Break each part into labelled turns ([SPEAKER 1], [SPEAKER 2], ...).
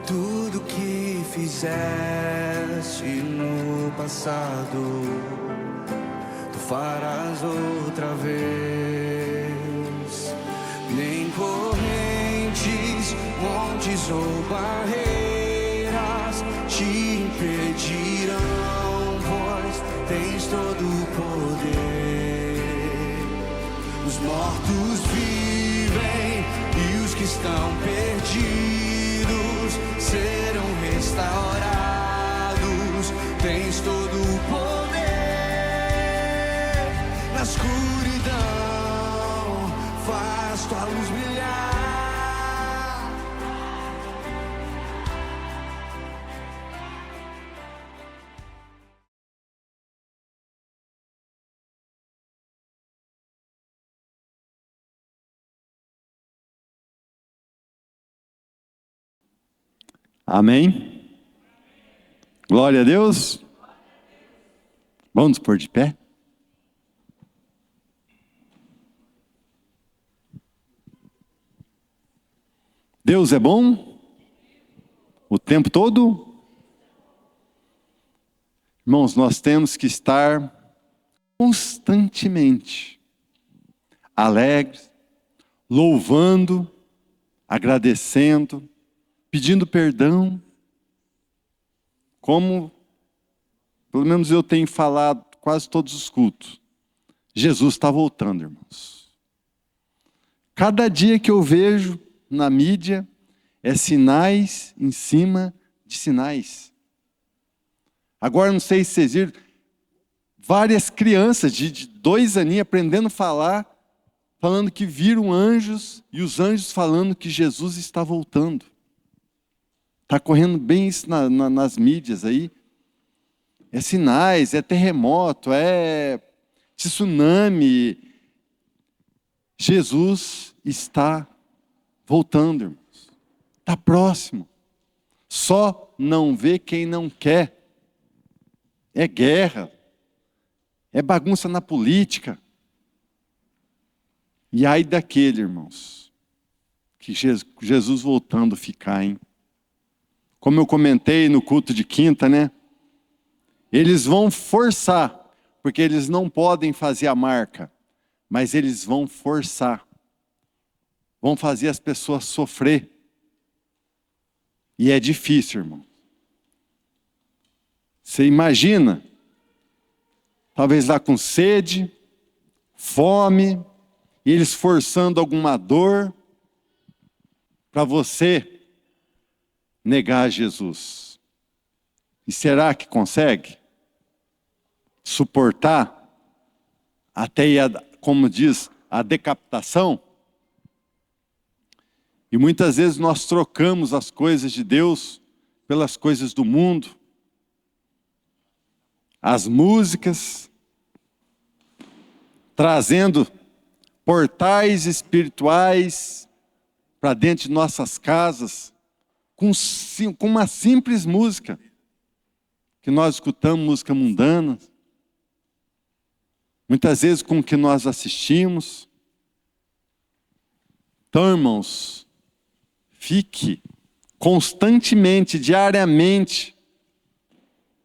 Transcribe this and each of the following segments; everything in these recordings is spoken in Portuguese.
[SPEAKER 1] Tudo que fizeste no passado, tu farás outra vez. Nem correntes, montes ou barreiras te impedirão, pois tens todo o poder. Os mortos vivem e os que estão perdidos serão restaurados. Tens todo o poder. Na escuridão faz tua luz brilhar.
[SPEAKER 2] Amém? Glória a Deus. Vamos nos pôr de pé? Deus é bom o tempo todo? Irmãos, nós temos que estar constantemente alegres, louvando, agradecendo, pedindo perdão, como pelo menos eu tenho falado quase todos os cultos. Jesus está voltando, irmãos. Cada dia que eu vejo na mídia é sinais em cima de sinais. Agora não sei se vocês viram, várias crianças de 2 aninhos aprendendo a falar, falando que viram anjos, e os anjos falando que Jesus está voltando. Está correndo bem isso nas mídias aí. É sinais, é terremoto, é tsunami. Jesus está voltando, irmãos. Está próximo. Só não vê quem não quer. É guerra. É bagunça na política. E ai daquele, irmãos, que Jesus voltando ficar, hein? Como eu comentei no culto de quinta, né? Eles vão forçar, porque eles não podem fazer a marca, mas eles vão forçar. Vão fazer as pessoas sofrer. E é difícil, irmão. Você imagina, talvez lá com sede, fome, e eles forçando alguma dor para você negar Jesus. E será que consegue suportar até, como diz, a decapitação? E muitas vezes nós trocamos as coisas de Deus pelas coisas do mundo. As músicas, trazendo portais espirituais para dentro de nossas casas, com uma simples música, que nós escutamos, música mundana, muitas vezes com o que nós assistimos. Então, irmãos, fique constantemente, diariamente,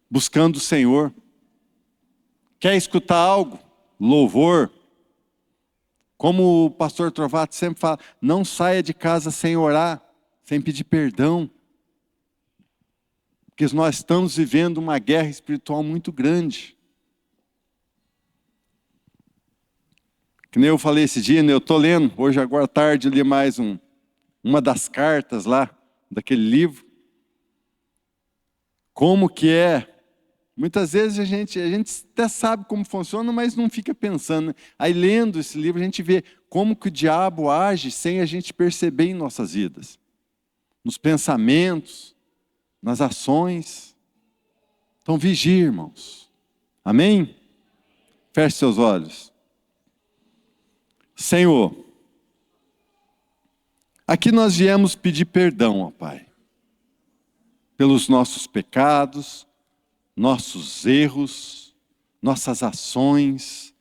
[SPEAKER 2] buscando o Senhor. Quer escutar algo? Louvor. Como o pastor Trovato sempre fala, não saia de casa sem orar, sem pedir perdão. Porque nós estamos vivendo uma guerra espiritual muito grande. Que nem eu falei esse dia, né? Eu estou lendo, hoje agora à tarde eu li mais uma das cartas lá, daquele livro. Como que é? Muitas vezes a gente até sabe como funciona, mas não fica pensando. Aí lendo esse livro a gente vê como que o diabo age sem a gente perceber em nossas vidas. Nos pensamentos, nas ações. Então vigie, irmãos. Amém? Feche seus olhos. Senhor, aqui nós viemos pedir perdão, ó Pai, pelos nossos pecados, nossos erros, nossas ações,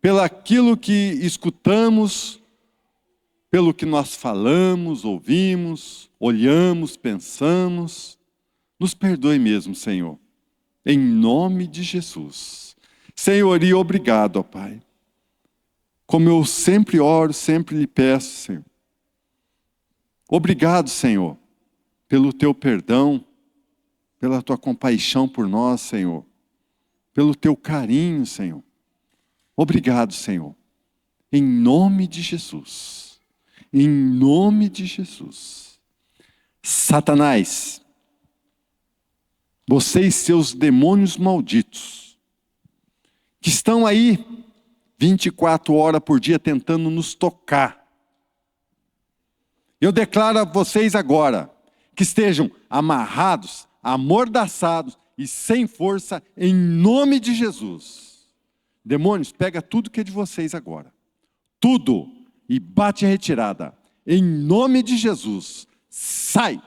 [SPEAKER 2] pelo aquilo que escutamos, pelo que nós falamos, ouvimos, olhamos, pensamos. Nos perdoe mesmo, Senhor, em nome de Jesus. Senhor, e obrigado, ó Pai. Como eu sempre oro, sempre lhe peço, Senhor. Obrigado, Senhor, pelo teu perdão, pela tua compaixão por nós, Senhor, pelo teu carinho, Senhor. Obrigado, Senhor, em nome de Jesus, em nome de Jesus. Satanás, você e seus demônios malditos, que estão aí 24 horas por dia tentando nos tocar, eu declaro a vocês agora, que estejam amarrados, amordaçados e sem força, em nome de Jesus. Demônios, pega tudo que é de vocês agora. Tudo. E bate a retirada. Em nome de Jesus. Sai.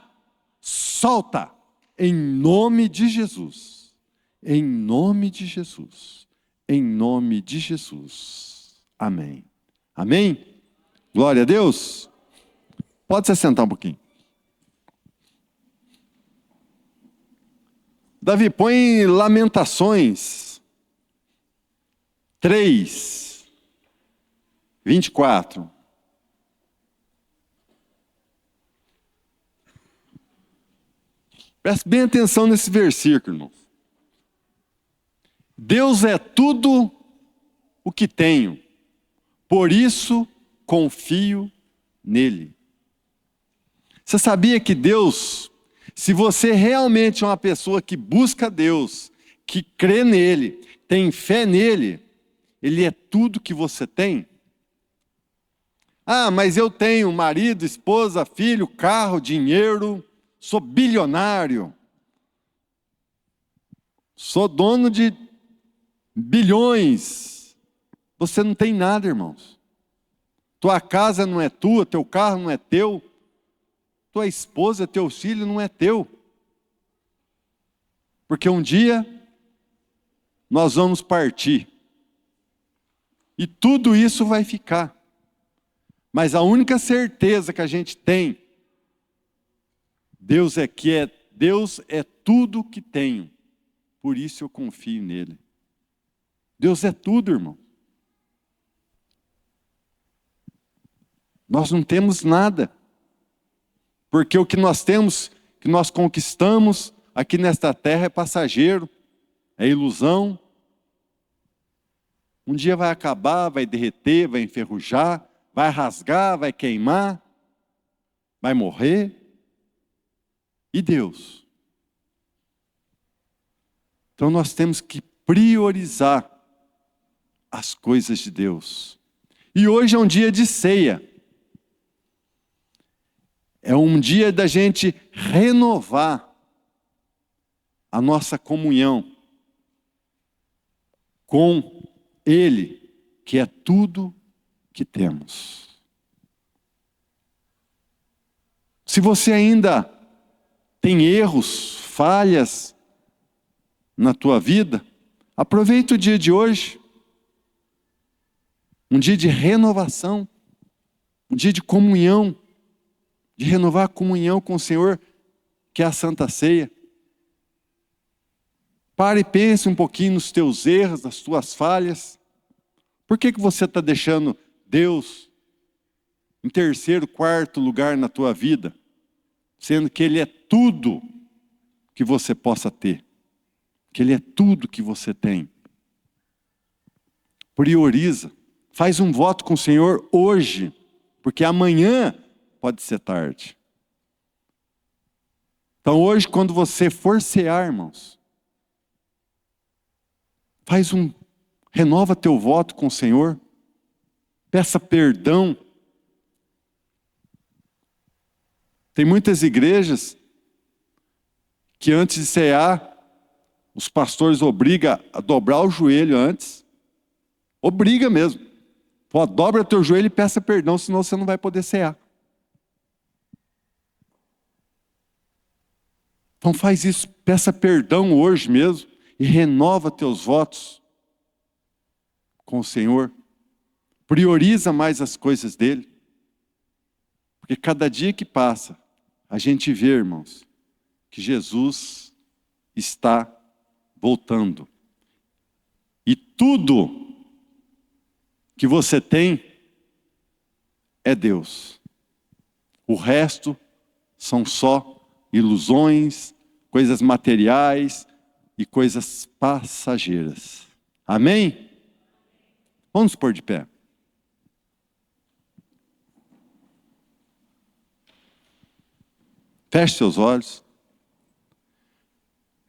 [SPEAKER 2] Solta. Em nome de Jesus. Em nome de Jesus. Em nome de Jesus. Amém. Amém? Glória a Deus. Pode se sentar um pouquinho. Davi, põe Lamentações 3, 24. Preste bem atenção nesse versículo, irmão. Deus é tudo o que tenho, por isso confio nele. Você sabia que Deus, se você realmente é uma pessoa que busca Deus, que crê nele, tem fé nele, ele é tudo que você tem? Ah, mas eu tenho marido, esposa, filho, carro, dinheiro, sou bilionário, sou dono de bilhões. Você não tem nada, irmãos. Tua casa não é tua, teu carro não é teu, tua esposa, teu filho não é teu. Porque um dia nós vamos partir. E tudo isso vai ficar. Mas a única certeza que a gente tem, Deus é tudo que tenho. Por isso eu confio nele. Deus é tudo, irmão. Nós não temos nada. Porque o que nós temos, que nós conquistamos aqui nesta terra é passageiro, é ilusão. Um dia vai acabar, vai derreter, vai enferrujar, vai rasgar, vai queimar, vai morrer. E Deus? Então nós temos que priorizar as coisas de Deus. E hoje é um dia de ceia. É um dia da gente renovar a nossa comunhão com Ele, que é tudo que temos. Se você ainda tem erros, falhas na tua vida, aproveita o dia de hoje. Um dia de renovação, um dia de comunhão, de renovar a comunhão com o Senhor, que é a Santa Ceia. Pare e pense um pouquinho nos teus erros, nas tuas falhas. Por que você está deixando Deus em terceiro, quarto lugar na tua vida? Sendo que Ele é tudo que você possa ter. Que Ele é tudo que você tem. Prioriza. Faz um voto com o Senhor hoje. Porque amanhã pode ser tarde. Então hoje, quando você for cear, irmãos, renova teu voto com o Senhor, peça perdão. Tem muitas igrejas que antes de cear, os pastores obrigam a dobrar o joelho antes. Obriga mesmo. Pô, dobra teu joelho e peça perdão, senão você não vai poder cear. Então faz isso, peça perdão hoje mesmo e renova teus votos com o Senhor. Prioriza mais as coisas dele. Porque cada dia que passa, a gente vê, irmãos, que Jesus está voltando. E tudo que você tem é Deus. O resto são só ilusões, coisas materiais e coisas passageiras. Amém? Vamos pôr de pé. Feche seus olhos.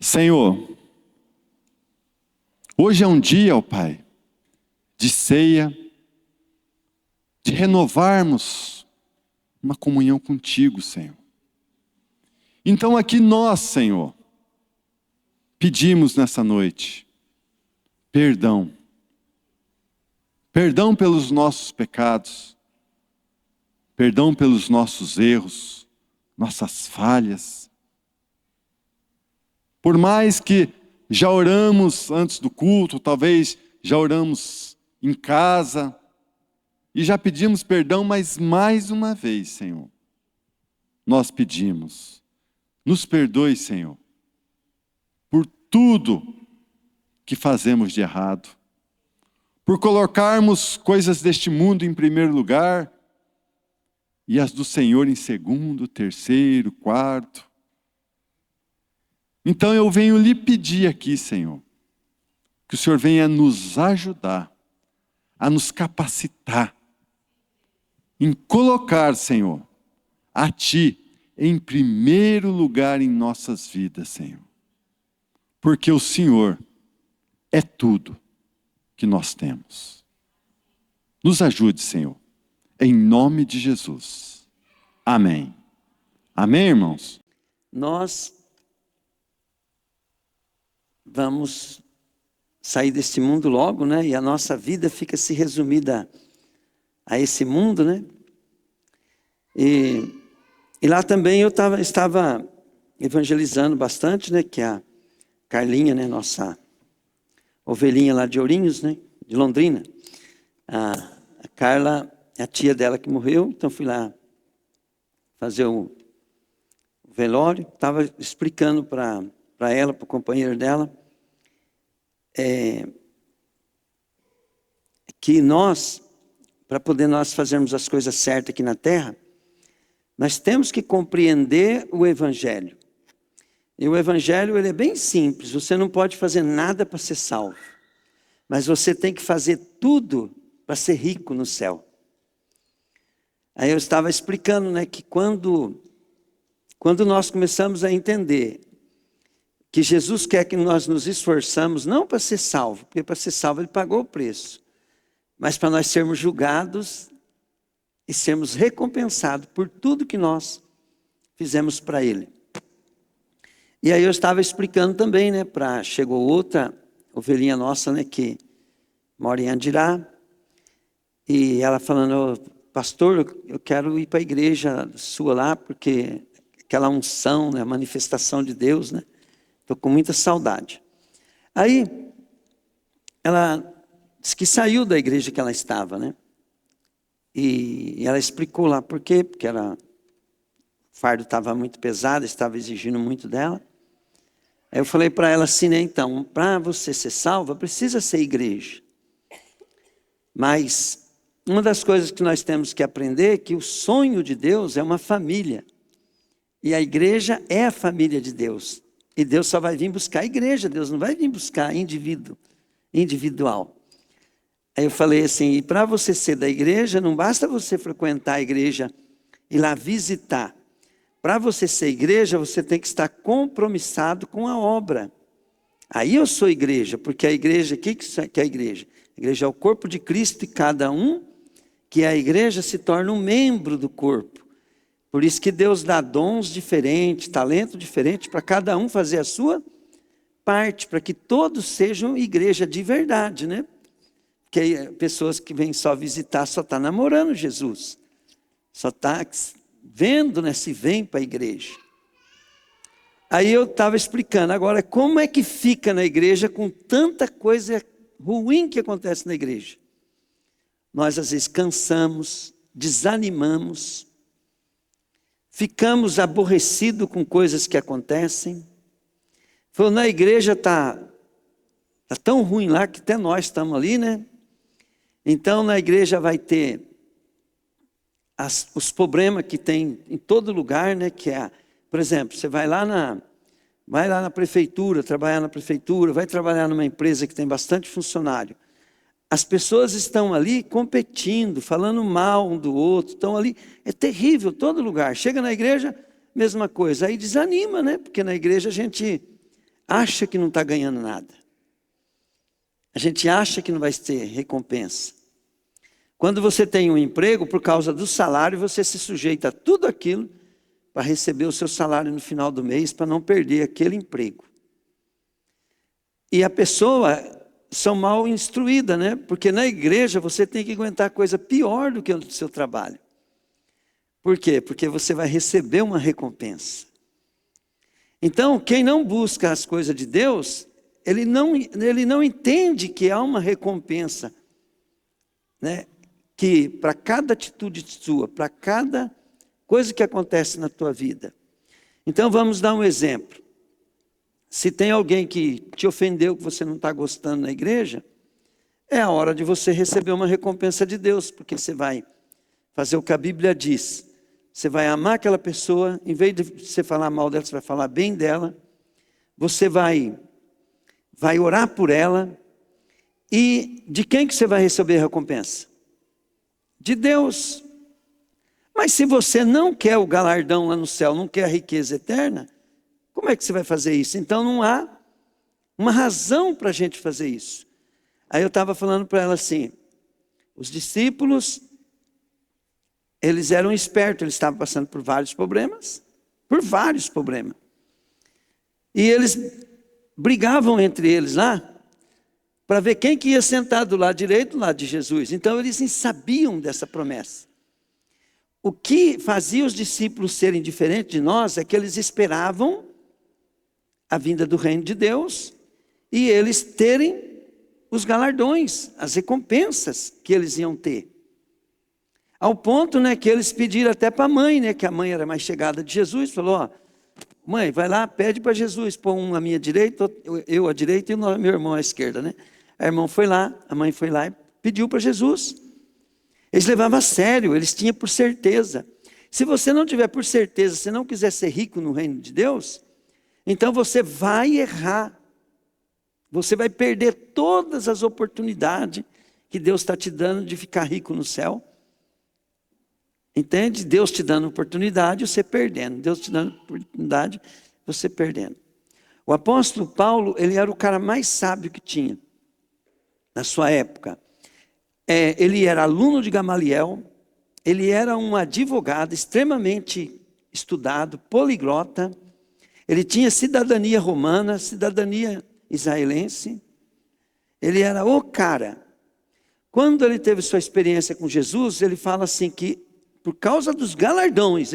[SPEAKER 2] Senhor, hoje é um dia, ó Pai, de ceia, de renovarmos uma comunhão contigo, Senhor. Então aqui nós, Senhor, pedimos nessa noite perdão. Perdão pelos nossos pecados, perdão pelos nossos erros, nossas falhas. Por mais que já oramos antes do culto, talvez já oramos em casa, e já pedimos perdão, mas mais uma vez, Senhor, nós pedimos, nos perdoe, Senhor, por tudo que fazemos de errado, por colocarmos coisas deste mundo em primeiro lugar, e as do Senhor em segundo, terceiro, quarto. Então eu venho lhe pedir aqui, Senhor, que o Senhor venha nos ajudar, a nos capacitar, em colocar, Senhor, a Ti em primeiro lugar em nossas vidas, Senhor. Porque o Senhor é tudo que nós temos. Nos ajude, Senhor, em nome de Jesus. Amém. Amém, irmãos?
[SPEAKER 3] Nós vamos sair deste mundo logo, né? E a nossa vida fica se resumida a esse mundo, né? E lá também eu estava evangelizando bastante, né? Que a Carlinha, né? Nossa ovelhinha lá de Ourinhos, né? De Londrina. A Carla é a tia dela que morreu, então fui lá fazer o velório. Estava explicando para ela, para o companheiro dela, que nós, para poder nós fazermos as coisas certas aqui na terra, nós temos que compreender o Evangelho. E o Evangelho, ele é bem simples. Você não pode fazer nada para ser salvo. Mas você tem que fazer tudo para ser rico no céu. Aí eu estava explicando, né, que quando nós começamos a entender que Jesus quer que nós nos esforçamos, não para ser salvo, porque para ser salvo ele pagou o preço, mas para nós sermos julgados e sermos recompensados por tudo que nós fizemos para ele. E aí eu estava explicando também, né, chegou outra ovelhinha nossa, né, que mora em Andirá, e ela falando, pastor, eu quero ir para a igreja sua lá, porque aquela unção, né, a manifestação de Deus, né, estou com muita saudade. Aí, ela disse que saiu da igreja que ela estava, né, e ela explicou lá por quê, porque o fardo estava muito pesado, estava exigindo muito dela. Aí eu falei para ela assim, né, então, para você ser salva, precisa ser igreja. Mas uma das coisas que nós temos que aprender é que o sonho de Deus é uma família. E a igreja é a família de Deus. E Deus só vai vir buscar a igreja, Deus não vai vir buscar individual. Aí eu falei assim, e para você ser da igreja, não basta você frequentar a igreja e lá visitar. Para você ser igreja, você tem que estar compromissado com a obra. Aí eu sou igreja, porque a igreja, o que é a igreja? A igreja é o corpo de Cristo e cada um que é a igreja se torna um membro do corpo. Por isso que Deus dá dons diferentes, talento diferente, para cada um fazer a sua parte, para que todos sejam igreja de verdade, né? Porque pessoas que vêm só visitar, só está namorando Jesus. Só está vendo, né, se vem para a igreja. Aí eu estava explicando, agora como é que fica na igreja com tanta coisa ruim que acontece na igreja? Nós às vezes cansamos, desanimamos, ficamos aborrecidos com coisas que acontecem. Falou, na igreja tá tão ruim lá que até nós estamos ali, né? Então na igreja vai ter os problemas que tem em todo lugar, né? Que é, por exemplo, você vai lá na prefeitura, trabalhar na prefeitura, vai trabalhar numa empresa que tem bastante funcionário. As pessoas estão ali competindo, falando mal um do outro, estão ali, é terrível, todo lugar. Chega na igreja, mesma coisa. Aí desanima, né? Porque na igreja a gente acha que não está ganhando nada. A gente acha que não vai ter recompensa. Quando você tem um emprego, por causa do salário, você se sujeita a tudo aquilo para receber o seu salário no final do mês, para não perder aquele emprego. E a pessoa são mal instruídas, né? Porque na igreja você tem que aguentar coisa pior do que o seu trabalho. Por quê? Porque você vai receber uma recompensa. Então, quem não busca as coisas de Deus, ele não entende que há uma recompensa, né? Que para cada atitude sua, para cada coisa que acontece na tua vida. Então vamos dar um exemplo. Se tem alguém que te ofendeu, que você não está gostando na igreja, é a hora de você receber uma recompensa de Deus, porque você vai fazer o que a Bíblia diz. Você vai amar aquela pessoa, em vez de você falar mal dela, você vai falar bem dela. Você vai orar por ela. E de quem que você vai receber a recompensa? De Deus. Mas se você não quer o galardão lá no céu, não quer a riqueza eterna, como é que você vai fazer isso? Então não há uma razão para a gente fazer isso. Aí eu estava falando para ela assim, os discípulos, eles eram espertos, eles estavam passando por vários problemas. E eles brigavam entre eles lá, para ver quem que ia sentar do lado direito, do lado de Jesus. Então eles sabiam dessa promessa. O que fazia os discípulos serem diferentes de nós é que eles esperavam a vinda do reino de Deus e eles terem os galardões, as recompensas que eles iam ter. Ao ponto, né, que eles pediram até para a mãe, né, que a mãe era mais chegada de Jesus, falou, ó, mãe, vai lá, pede para Jesus, pôr um à minha direita, eu à direita e o meu irmão à esquerda, né? A mãe foi lá e pediu para Jesus. Eles levavam a sério, eles tinham por certeza. Se você não tiver por certeza, se não quiser ser rico no reino de Deus, então você vai errar. Você vai perder todas as oportunidades que Deus está te dando de ficar rico no céu. Entende? Deus te dando oportunidade, você perdendo. Deus te dando oportunidade, você perdendo. O apóstolo Paulo, ele era o cara mais sábio que tinha na sua época. Ele era aluno de Gamaliel, ele era um advogado extremamente estudado, poliglota, ele tinha cidadania romana, cidadania israelense, ele era o cara. Quando ele teve sua experiência com Jesus, ele fala assim que por causa dos galardões,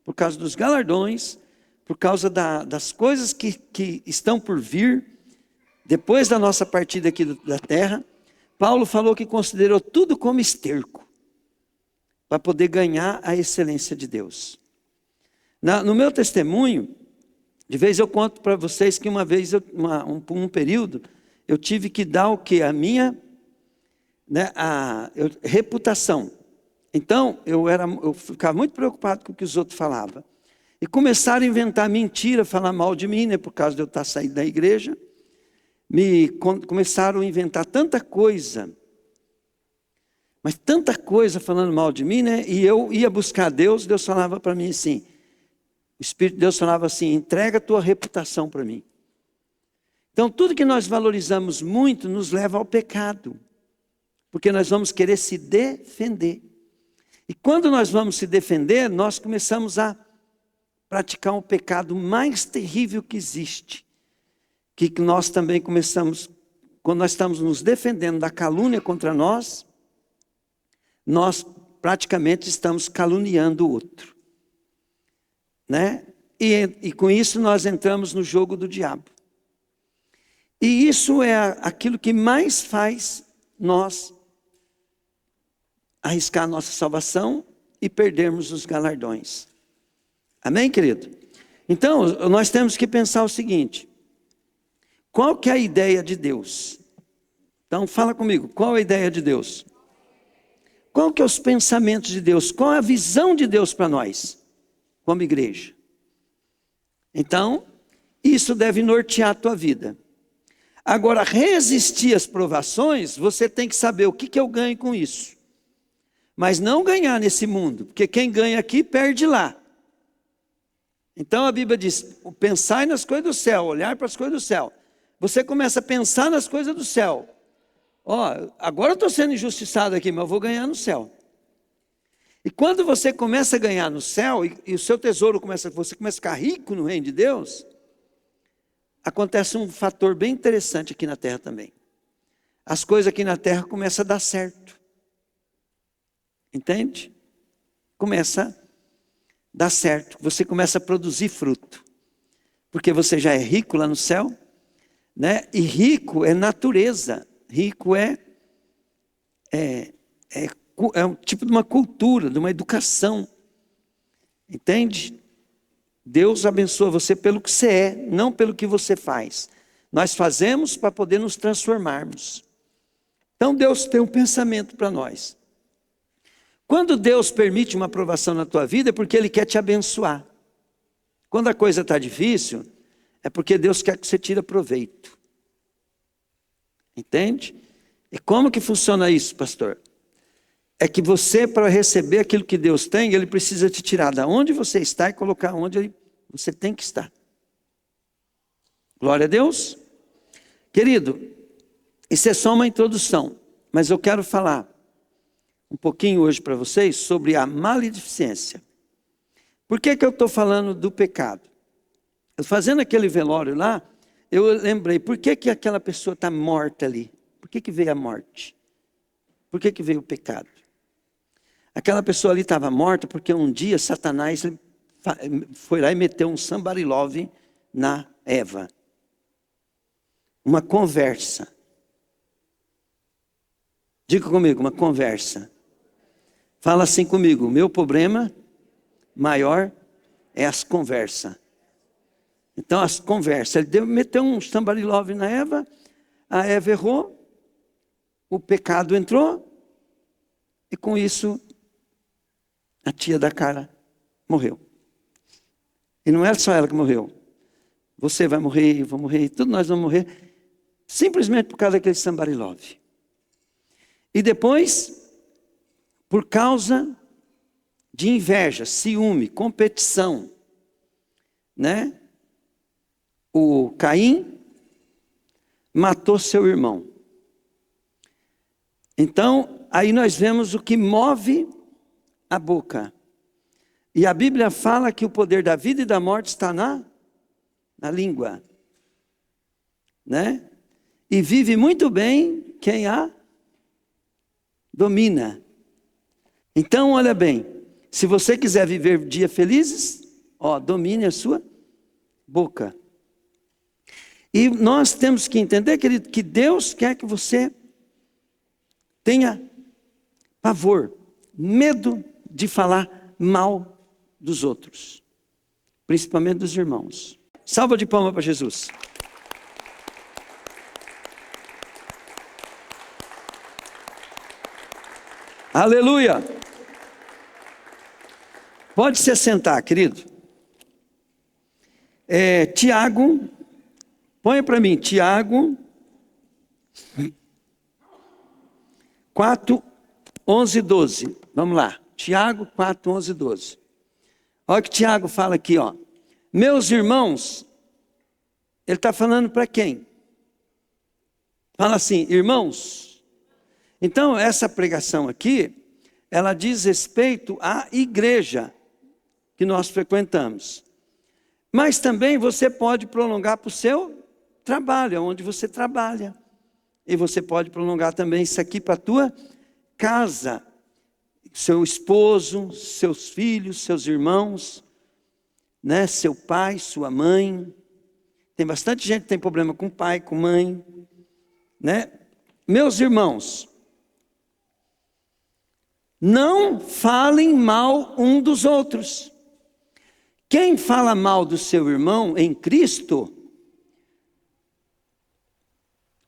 [SPEAKER 3] por causa dos galardões, por causa das coisas que estão por vir, depois da nossa partida aqui da terra, Paulo falou que considerou tudo como esterco, para poder ganhar a excelência de Deus. No meu testemunho, de vez eu conto para vocês que uma vez, um período, eu tive que dar o quê? A minha reputação. Então, eu ficava muito preocupado com o que os outros falavam. E começaram a inventar mentira, falar mal de mim, né, por causa de eu estar saindo da igreja. Começaram a inventar tanta coisa, mas tanta coisa falando mal de mim, né? E eu ia buscar Deus, Deus falava para mim assim, o Espírito de Deus falava assim, entrega a tua reputação para mim. Então tudo que nós valorizamos muito nos leva ao pecado, porque nós vamos querer se defender. E quando nós vamos se defender, nós começamos a praticar um pecado mais terrível que existe. Que nós também começamos, quando nós estamos nos defendendo da calúnia contra nós praticamente estamos caluniando o outro. Né? E com isso nós entramos no jogo do diabo. E isso é aquilo que mais faz nós arriscar a nossa salvação e perdermos os galardões. Amém, querido? Então, nós temos que pensar o seguinte: qual que é a ideia de Deus? Então, fala comigo, qual é a ideia de Deus? Qual que é os pensamentos de Deus? Qual é a visão de Deus para nós, como igreja? Então, isso deve nortear a tua vida. Agora, resistir às provações, você tem que saber o que eu ganho com isso. Mas não ganhar nesse mundo, porque quem ganha aqui, perde lá. Então a Bíblia diz, pensai nas coisas do céu, olhar para as coisas do céu. Você começa a pensar nas coisas do céu. Agora eu estou sendo injustiçado aqui, mas eu vou ganhar no céu. E quando você começa a ganhar no céu, e o seu tesouro você começa a ficar rico no reino de Deus, acontece um fator bem interessante aqui na terra também. As coisas aqui na terra começam a dar certo. Entende? Começa a dar certo. Você começa a produzir fruto. Porque você já é rico lá no céu, né? E rico é natureza. Rico é um tipo de uma cultura, de uma educação. Entende? Deus abençoa você pelo que você é, não pelo que você faz. Nós fazemos para poder nos transformarmos. Então Deus tem um pensamento para nós. Quando Deus permite uma aprovação na tua vida, é porque Ele quer te abençoar. Quando a coisa está difícil, é porque Deus quer que você tire proveito. Entende? E como que funciona isso, pastor? É que você, para receber aquilo que Deus tem, Ele precisa te tirar da onde você está e colocar onde você tem que estar. Glória a Deus. Querido, isso é só uma introdução, mas eu quero falar um pouquinho hoje para vocês sobre a maledicência. Por que eu estou falando do pecado? Eu fazendo aquele velório lá, eu lembrei, por que aquela pessoa está morta ali? Por que veio a morte? Por que veio o pecado? Aquela pessoa ali estava morta porque um dia Satanás foi lá e meteu um somebody love na Eva. Uma conversa. Diga comigo, uma conversa. Fala assim comigo, o meu problema maior é as conversas. Então as conversas, ele meteu um somebody love na Eva, a Eva errou, o pecado entrou, e com isso a tia da cara morreu. E não é só ela que morreu. Você vai morrer, eu vou morrer, todos nós vamos morrer, simplesmente por causa daquele somebody love. E depois, por causa de inveja, ciúme, competição, né? O Caim matou seu irmão. Então, aí nós vemos o que move a boca. E a Bíblia fala que o poder da vida e da morte está na língua, né? E vive muito bem quem a domina. Então, olha bem, se você quiser viver dias felizes, domine a sua boca. E nós temos que entender, querido, que Deus quer que você tenha pavor, medo de falar mal dos outros, principalmente dos irmãos. Salva de palmas para Jesus. Aleluia. Pode se assentar, querido. Tiago, põe para mim, Tiago 4, 11 e 12. Vamos lá, Tiago 4, 11 e 12. Olha o que Tiago fala aqui, Meus irmãos, ele está falando para quem? Fala assim, irmãos. Então, essa pregação aqui, ela diz respeito à igreja que nós frequentamos. Mas também você pode prolongar para o seu trabalho, onde você trabalha. E você pode prolongar também isso aqui para a tua casa. Seu esposo, seus filhos, seus irmãos, né? Seu pai, sua mãe. Tem bastante gente que tem problema com pai, com mãe, né? Meus irmãos, não falem mal um dos outros. Quem fala mal do seu irmão em Cristo,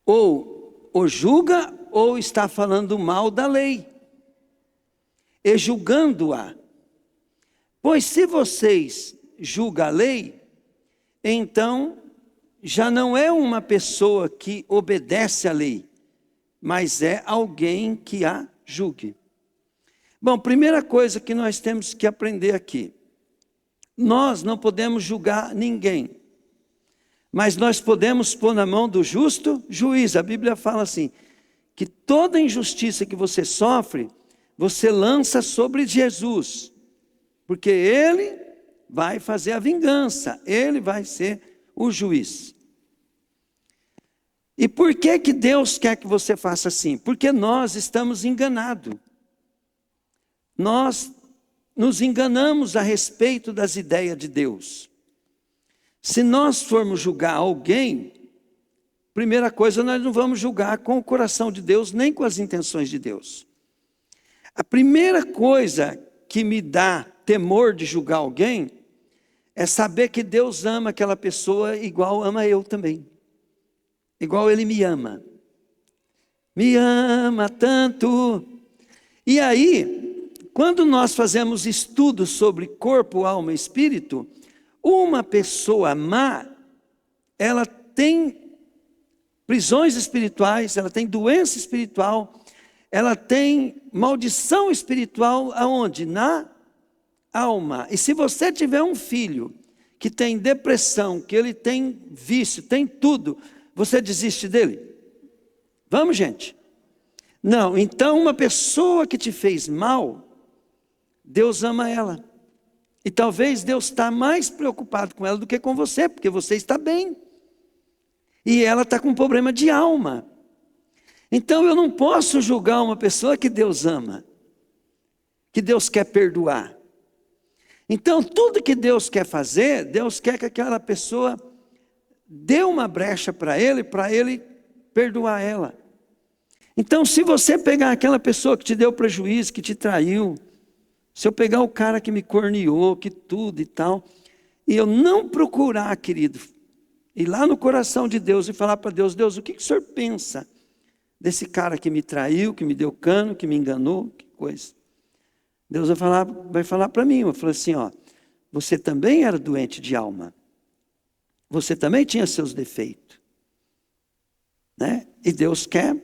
[SPEAKER 3] ou o julga, ou está falando mal da lei, e julgando-a. Pois se vocês julgam a lei, então já não é uma pessoa que obedece à lei, mas é alguém que a julgue. Bom, primeira coisa que nós temos que aprender aqui. Nós não podemos julgar ninguém, mas nós podemos pôr na mão do justo juiz. A Bíblia fala assim, que toda injustiça que você sofre, você lança sobre Jesus, porque Ele vai fazer a vingança, Ele vai ser o juiz. E por que que Deus quer que você faça assim? Porque nós estamos enganados. Nós nos enganamos a respeito das ideias de Deus. Se nós formos julgar alguém, primeira coisa, nós não vamos julgar com o coração de Deus, nem com as intenções de Deus. A primeira coisa que me dá temor de julgar alguém, é saber que Deus ama aquela pessoa igual ama eu também. Igual Ele me ama. Me ama tanto. E aí, quando nós fazemos estudos sobre corpo, alma e espírito, uma pessoa má, ela tem prisões espirituais, ela tem doença espiritual, ela tem maldição espiritual aonde? Na alma. E se você tiver um filho que tem depressão, que ele tem vício, tem tudo, você desiste dele? Vamos, gente? Não, então uma pessoa que te fez mal, Deus ama ela. E talvez Deus está mais preocupado com ela do que com você, porque você está bem. E ela está com um problema de alma. Então eu não posso julgar uma pessoa que Deus ama, que Deus quer perdoar. Então tudo que Deus quer fazer, Deus quer que aquela pessoa dê uma brecha para Ele perdoar ela. Então se você pegar aquela pessoa que te deu prejuízo, que te traiu, se eu pegar o cara que me corneou, que tudo e tal, e eu não procurar, querido, ir lá no coração de Deus e falar para Deus, Deus, o que o Senhor pensa desse cara que me traiu, que me deu cano, que me enganou, que coisa. Deus vai falar para mim, eu falo assim, ó, você também era doente de alma, você também tinha seus defeitos, né? E Deus quer.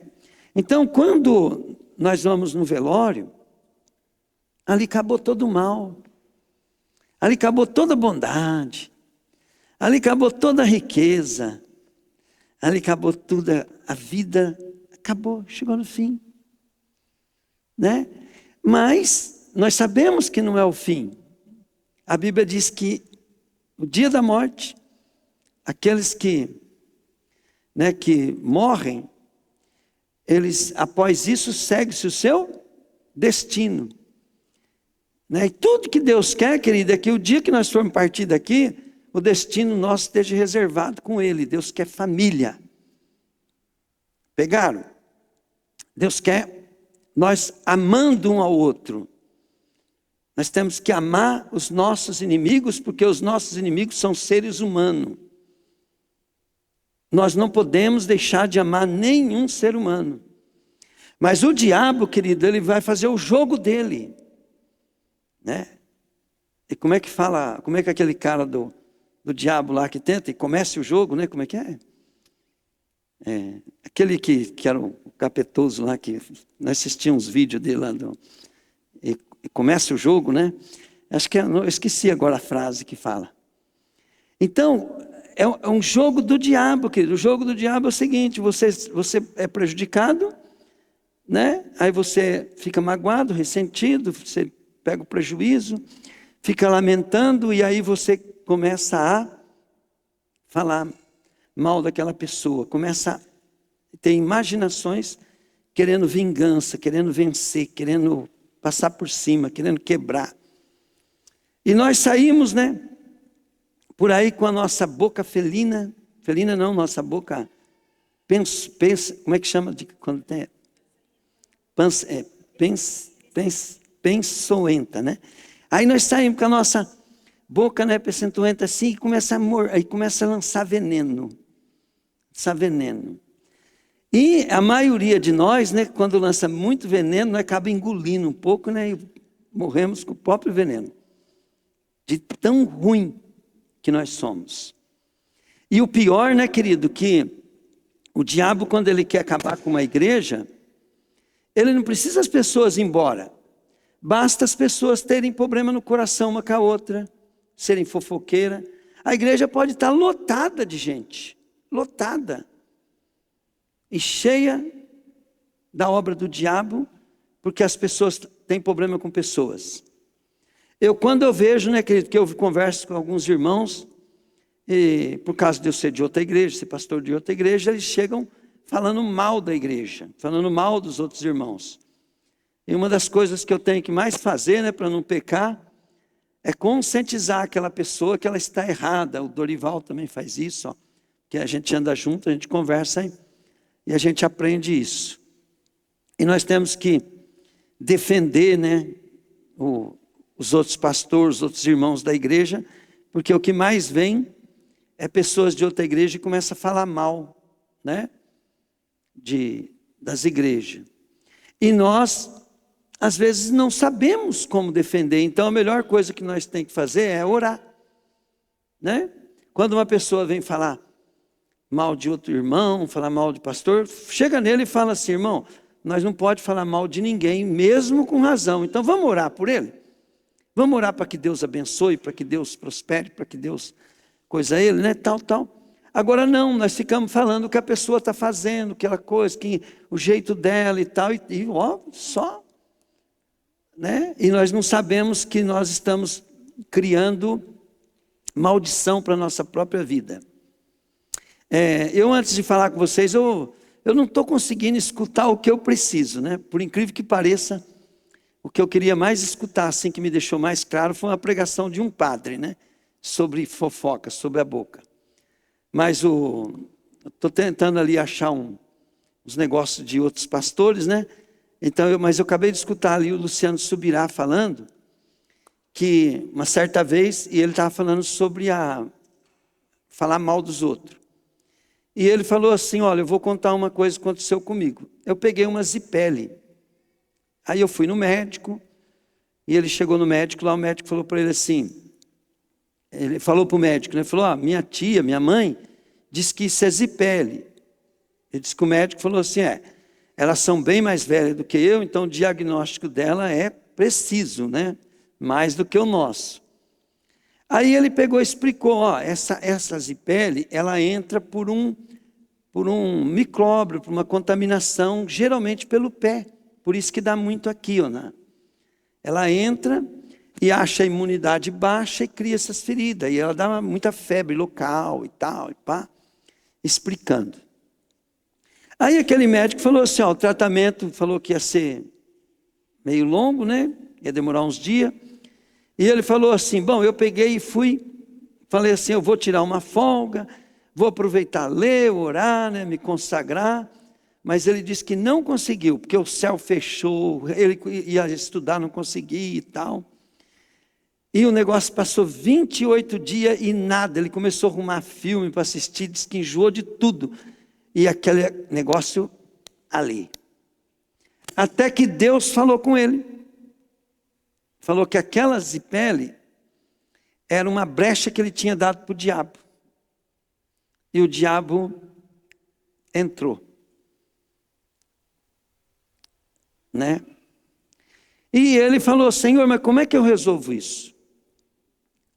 [SPEAKER 3] Então, quando nós vamos no velório, ali acabou todo o mal, ali acabou toda a bondade, ali acabou toda a riqueza, ali acabou toda a vida, acabou, chegou no fim, né? Mas nós sabemos que não é o fim. A Bíblia diz que o dia da morte, aqueles que morrem, eles após isso segue-se o seu destino. Né? E tudo que Deus quer, querido, é que o dia que nós formos partir daqui, o destino nosso esteja reservado com Ele. Deus quer família. Pegaram? Deus quer nós amando um ao outro. Nós temos que amar os nossos inimigos, porque os nossos inimigos são seres humanos. Nós não podemos deixar de amar nenhum ser humano. Mas o diabo, querido, ele vai fazer o jogo dele. Né? E como é que fala, como é que aquele cara do diabo lá que tenta e comece o jogo, né? Como é que é? Aquele que era o capetoso lá, que nós assistimos uns vídeos dele lá, e começa o jogo, né? Acho que eu esqueci agora a frase que fala. Então, é um jogo do diabo, querido. O jogo do diabo é o seguinte, você é prejudicado, né? Aí você fica magoado, ressentido, você pega o prejuízo, fica lamentando, e aí você começa a falar mal daquela pessoa, começa a ter imaginações querendo vingança, querendo vencer, querendo passar por cima, querendo quebrar. E nós saímos, né, por aí com a nossa boca felina não, nossa boca como é que chama de quando tem pensoenta, né? Aí nós saímos com a nossa boca, né, peçonhenta assim, e aí começa a lançar veneno. E a maioria de nós, né, quando lança muito veneno, nós acaba engolindo um pouco, né, e morremos com o próprio veneno. De tão ruim que nós somos. E o pior, né, querido, que o diabo, quando ele quer acabar com uma igreja, ele não precisa as pessoas ir embora. Basta as pessoas terem problema no coração uma com a outra, serem fofoqueiras. A igreja pode estar lotada de gente, lotada. E cheia da obra do diabo, porque as pessoas têm problema com pessoas. Quando eu vejo, né, querido, que eu converso com alguns irmãos, e por causa de eu ser de outra igreja, ser pastor de outra igreja, eles chegam falando mal da igreja, falando mal dos outros irmãos. E uma das coisas que eu tenho que mais fazer, né, para não pecar, é conscientizar aquela pessoa que ela está errada. O Dorival também faz isso, ó, que a gente anda junto, a gente conversa e a gente aprende isso. E nós temos que defender, né, os outros pastores, os outros irmãos da igreja, porque o que mais vem é pessoas de outra igreja e começa a falar mal, né, das igrejas. E nós, às vezes, não sabemos como defender. Então, a melhor coisa que nós temos que fazer é orar, né? Quando uma pessoa vem falar mal de outro irmão, falar mal de pastor, chega nele e fala assim: irmão, nós não podemos falar mal de ninguém, mesmo com razão. Então, vamos orar por ele? Vamos orar para que Deus abençoe, para que Deus prospere, para que Deus coisa ele, né? Tal. Agora não, nós ficamos falando o que a pessoa está fazendo, aquela coisa, o jeito dela e tal, e ó, só, né? E nós não sabemos que nós estamos criando maldição para a nossa própria vida. Eu, antes de falar com vocês, eu não estou conseguindo escutar o que eu preciso, né? Por incrível que pareça, o que eu queria mais escutar, assim, que me deixou mais claro, foi uma pregação de um padre, né? Sobre fofoca, sobre a boca. Mas eu estou tentando ali achar uns negócios de outros pastores, né? Então, mas eu acabei de escutar ali o Luciano Subirá falando, que uma certa vez, e ele estava falando sobre falar mal dos outros. E ele falou assim: olha, eu vou contar uma coisa que aconteceu comigo. Eu peguei uma zipele. Aí eu fui no médico, e ele chegou no médico, lá o médico falou para ele assim, ele falou para o médico, né? Ele falou: minha tia, minha mãe, disse que isso é zipele. Ele disse que o médico falou assim: elas são bem mais velhas do que eu, então o diagnóstico dela é preciso, né? Mais do que o nosso. Aí ele pegou e explicou: essa zipele, ela entra por um micróbio, por uma contaminação, geralmente pelo pé. Por isso que dá muito aqui, né? Ela entra e acha a imunidade baixa e cria essas feridas. E ela dá muita febre local e tal, e pá, explicando. Aí aquele médico falou assim: o tratamento falou que ia ser meio longo, né? Ia demorar uns dias. E ele falou assim: bom, eu peguei e falei assim: eu vou tirar uma folga, vou aproveitar, ler, orar, né, me consagrar. Mas ele disse que não conseguiu, porque o céu fechou, ele ia estudar, não conseguia e tal. E o negócio passou 28 dias e nada. Ele começou a arrumar filme para assistir, disse que enjoou de tudo. E aquele negócio ali. Até que Deus falou com ele. Falou que aquela zipele era uma brecha que ele tinha dado para o diabo. E o diabo entrou. Né? E ele falou: Senhor, mas como é que eu resolvo isso?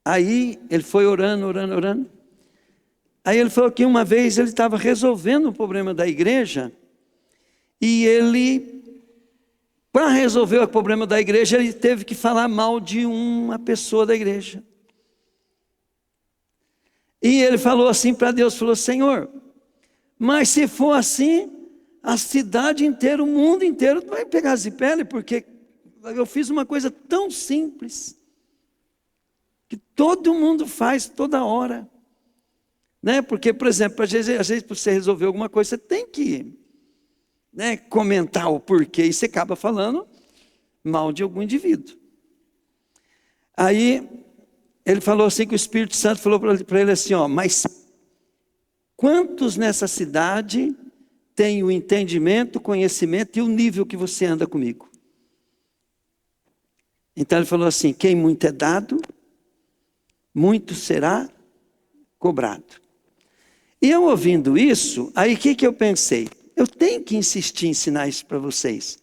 [SPEAKER 3] Aí ele foi orando. Aí ele falou que uma vez ele estava resolvendo o problema da igreja, e ele, para resolver o problema da igreja, ele teve que falar mal de uma pessoa da igreja. E ele falou assim para Deus, falou: Senhor, mas se for assim, a cidade inteira, o mundo inteiro vai pegar zipele, porque eu fiz uma coisa tão simples, que todo mundo faz toda hora. Né? Porque, por exemplo, às vezes para você resolver alguma coisa, você tem que, né, comentar o porquê, e você acaba falando mal de algum indivíduo. Aí ele falou assim que o Espírito Santo falou para ele assim, ó, mas quantos nessa cidade têm o entendimento, o conhecimento e o nível que você anda comigo? Então ele falou assim, quem muito é dado, muito será cobrado. E eu ouvindo isso, aí o que eu pensei? Eu tenho que insistir em ensinar isso para vocês.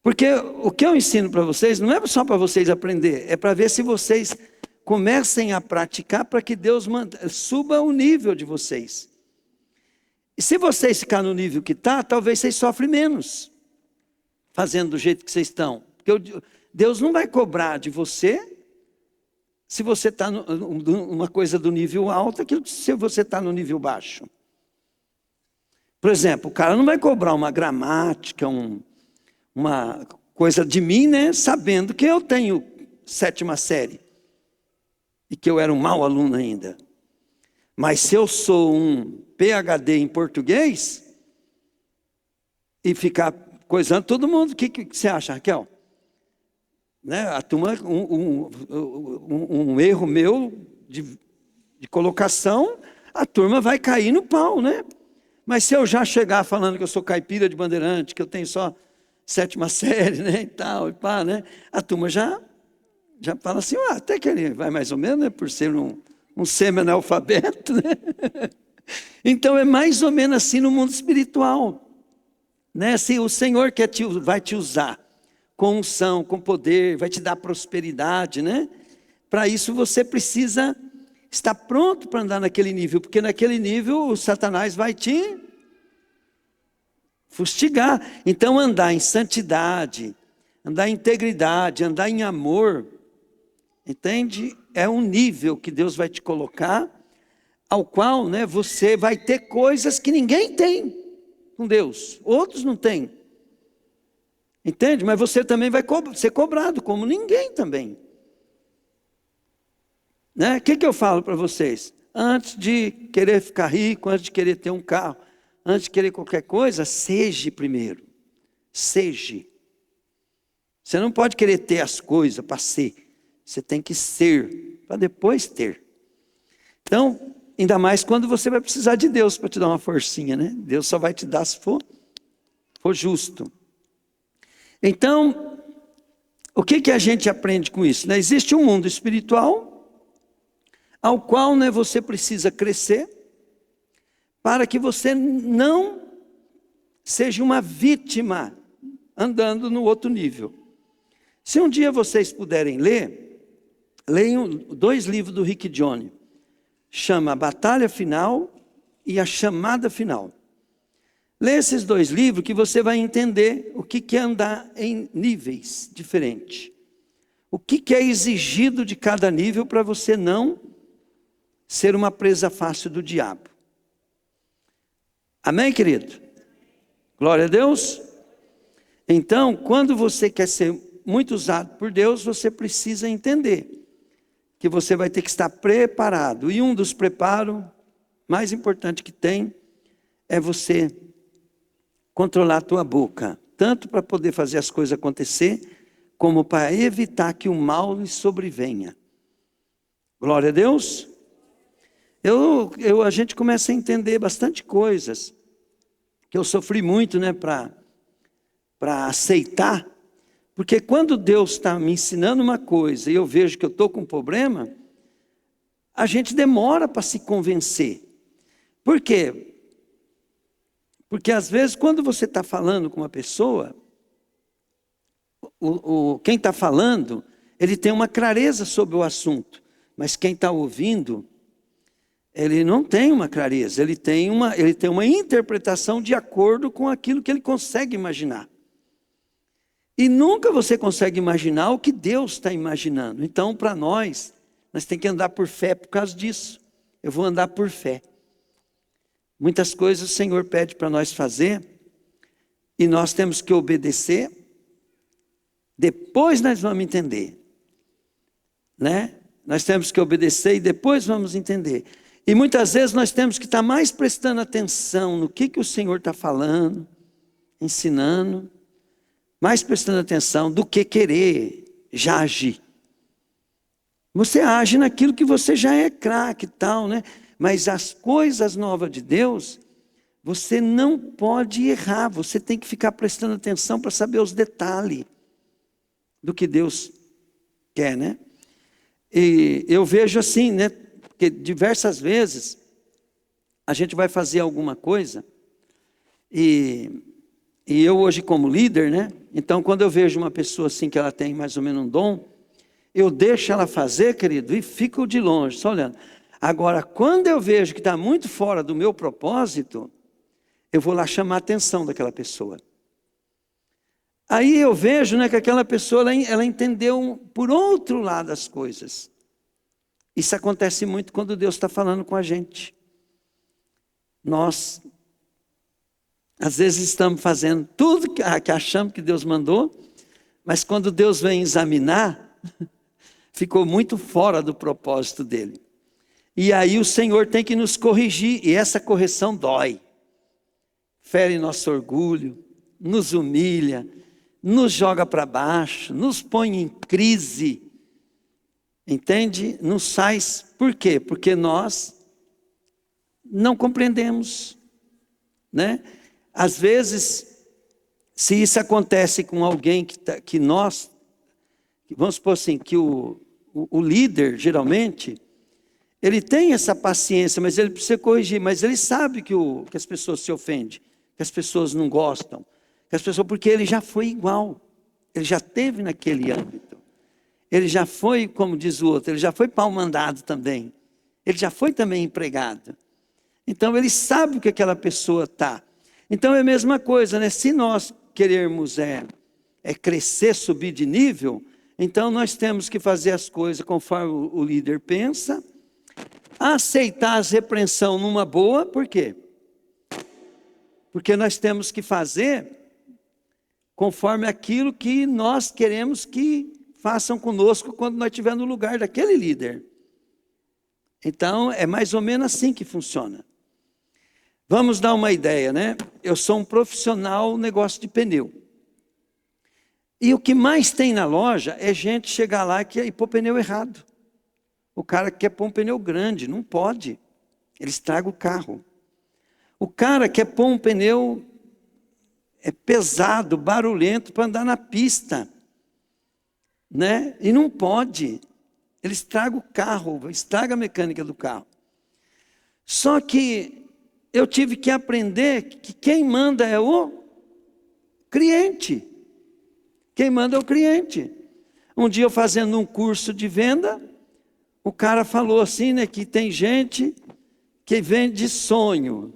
[SPEAKER 3] Porque o que eu ensino para vocês não é só para vocês aprender, é para ver se vocês comecem a praticar para que Deus suba o nível de vocês. E se vocês ficarem no nível que está, talvez vocês sofrem menos, fazendo do jeito que vocês estão. Porque Deus não vai cobrar de você se você está numa coisa do nível alto, que se você está no nível baixo. Por exemplo, o cara não vai cobrar uma gramática, uma coisa de mim, né? Sabendo que eu tenho 7ª série. E que eu era um mau aluno ainda. Mas se eu sou um PhD em português, e ficar coisando todo mundo, o que você acha, Raquel? Né? A turma, um erro meu de colocação, a turma vai cair no pau, né? Mas se eu já chegar falando que eu sou caipira de Bandeirante, que eu tenho só 7ª série, né, e tal, e pá, né? A turma já fala assim, até que ele vai mais ou menos, né, por ser um semi-analfabeto, né? Então é mais ou menos assim no mundo espiritual, né? Se o Senhor vai te usar com unção, com poder, vai te dar prosperidade, né? Para isso você precisa estar pronto para andar naquele nível, porque naquele nível o Satanás vai te fustigar. Então andar em santidade, andar em integridade, andar em amor, entende? É um nível que Deus vai te colocar, ao qual, né, você vai ter coisas que ninguém tem com Deus, outros não têm. Entende? Mas você também vai ser cobrado, como ninguém também. Né? O que eu falo para vocês? Antes de querer ficar rico, antes de querer ter um carro, antes de querer qualquer coisa, seja primeiro. Seja. Você não pode querer ter as coisas para ser. Você tem que ser, para depois ter. Então, ainda mais quando você vai precisar de Deus para te dar uma forcinha, né? Deus só vai te dar se for justo. Então, o que a gente aprende com isso? Né? Existe um mundo espiritual ao qual, né, você precisa crescer para que você não seja uma vítima andando no outro nível. Se um dia vocês puderem leiam 2 livros do Rick Joyner. Chama A Batalha Final e A Chamada Final. Lê esses 2 livros que você vai entender o que é andar em níveis diferentes. O que é exigido de cada nível para você não ser uma presa fácil do diabo. Amém, querido? Glória a Deus. Então, quando você quer ser muito usado por Deus, você precisa entender que você vai ter que estar preparado. E um dos preparos mais importantes que tem é você controlar a tua boca, tanto para poder fazer as coisas acontecer, como para evitar que o mal lhe sobrevenha. Glória a Deus. A gente começa a entender bastante coisas, que eu sofri muito, né, para aceitar, porque quando Deus está me ensinando uma coisa e eu vejo que eu estou com um problema, a gente demora para se convencer. Por quê? Porque às vezes quando você está falando com uma pessoa, quem está falando, ele tem uma clareza sobre o assunto, mas quem está ouvindo, ele não tem uma clareza, ele tem uma interpretação de acordo com aquilo que ele consegue imaginar. E nunca você consegue imaginar o que Deus está imaginando. Então, para nós temos que andar por fé por causa disso. Eu vou andar por fé. Muitas coisas o Senhor pede para nós fazer, e nós temos que obedecer, depois nós vamos entender. Né? Nós temos que obedecer e depois vamos entender. E muitas vezes nós temos que estar mais prestando atenção no que o Senhor está falando, ensinando, mais prestando atenção do que querer já agir. Você age naquilo que você já é craque e tal, né? Mas as coisas novas de Deus, você não pode errar. Você tem que ficar prestando atenção para saber os detalhes do que Deus quer, né? E eu vejo assim, né? Porque diversas vezes a gente vai fazer alguma coisa e eu hoje como líder, né? Então quando eu vejo uma pessoa assim que ela tem mais ou menos um dom, eu deixo ela fazer, querido, e fico de longe, só olhando. Agora, quando eu vejo que está muito fora do meu propósito, eu vou lá chamar a atenção daquela pessoa. Aí eu vejo, né, que aquela pessoa, ela entendeu por outro lado as coisas. Isso acontece muito quando Deus está falando com a gente. Nós, às vezes, estamos fazendo tudo que achamos que Deus mandou, mas quando Deus vem examinar, ficou muito fora do propósito dele. E aí o Senhor tem que nos corrigir, e essa correção dói. Fere nosso orgulho, nos humilha, nos joga para baixo, nos põe em crise. Entende? Nos faz, por quê? Porque nós não compreendemos, né? Às vezes, se isso acontece com alguém que nós, vamos supor assim, que o líder, geralmente, ele tem essa paciência, mas ele precisa corrigir, mas ele sabe que as pessoas se ofendem, que as pessoas não gostam, que as pessoas, porque ele já foi igual, ele já teve naquele âmbito, ele já foi, como diz o outro, ele já foi pau-mandado também, ele já foi também empregado, então ele sabe o que aquela pessoa está. Então é a mesma coisa, né? Se nós queremos crescer, subir de nível, então nós temos que fazer as coisas conforme o líder pensa, aceitar as repreensões numa boa, por quê? Porque nós temos que fazer conforme aquilo que nós queremos que façam conosco quando nós estivermos no lugar daquele líder. Então é mais ou menos assim que funciona. Vamos dar uma ideia, né? Eu sou um profissional no negócio de pneu. E o que mais tem na loja é gente chegar lá e quer pôr pneu errado. O cara quer pôr um pneu grande, não pode. Ele estraga o carro. O cara quer pôr um pneu pesado, barulhento para andar na pista, né? E não pode. Ele estraga o carro, estraga a mecânica do carro. Só que eu tive que aprender que quem manda é o cliente. Quem manda é o cliente. Um dia eu fazendo um curso de venda, o cara falou assim, né, que tem gente que vende sonho,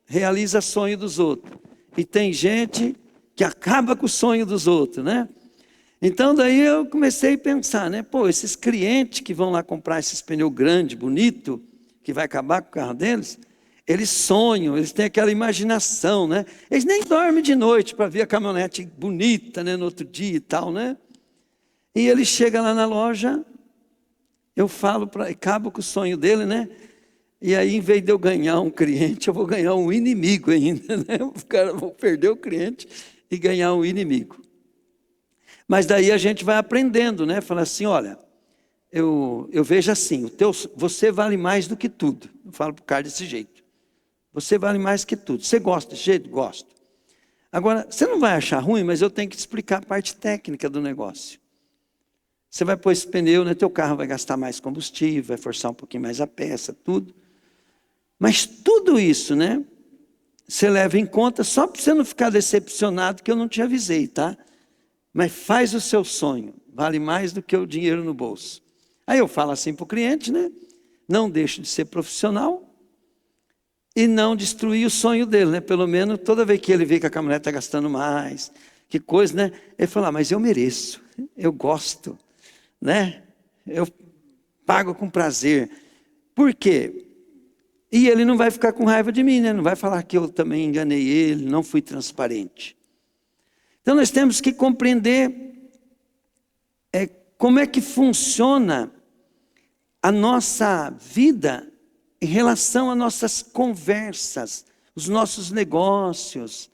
[SPEAKER 3] realiza sonho dos outros. E tem gente que acaba com o sonho dos outros, né? Então daí eu comecei a pensar, né? Pô, esses clientes que vão lá comprar esses pneus grandes, bonito, que vai acabar com o carro deles, eles sonham, eles têm aquela imaginação, né? Eles nem dormem de noite para ver a caminhonete bonita, né, no outro dia e tal, né? E ele chega lá na loja, eu falo, acabo com o sonho dele, né? E aí, em vez de eu ganhar um cliente, eu vou ganhar um inimigo ainda, né? Vou perder o cliente e ganhar um inimigo. Mas daí a gente vai aprendendo, né? Fala assim, olha, eu vejo assim, você vale mais do que tudo. Eu falo para o cara desse jeito. Você vale mais que tudo. Você gosta desse jeito? Gosto. Agora, você não vai achar ruim, mas eu tenho que te explicar a parte técnica do negócio. Você vai pôr esse pneu, né? Teu carro vai gastar mais combustível, vai forçar um pouquinho mais a peça, tudo. Mas tudo isso, né? Você leva em conta só para você não ficar decepcionado que eu não te avisei, tá? Mas faz o seu sonho, vale mais do que o dinheiro no bolso. Aí eu falo assim para o cliente, né? Não deixe de ser profissional e não destruir o sonho dele, né? Pelo menos toda vez que ele vê que a caminhonete está gastando mais, que coisa, né? Ele fala, mas eu mereço, eu gosto, né? Eu pago com prazer. Por quê? E ele não vai ficar com raiva de mim, né? Não vai falar que eu também enganei ele, não fui transparente. Então nós temos que compreender como é que funciona a nossa vida em relação às nossas conversas, os nossos negócios,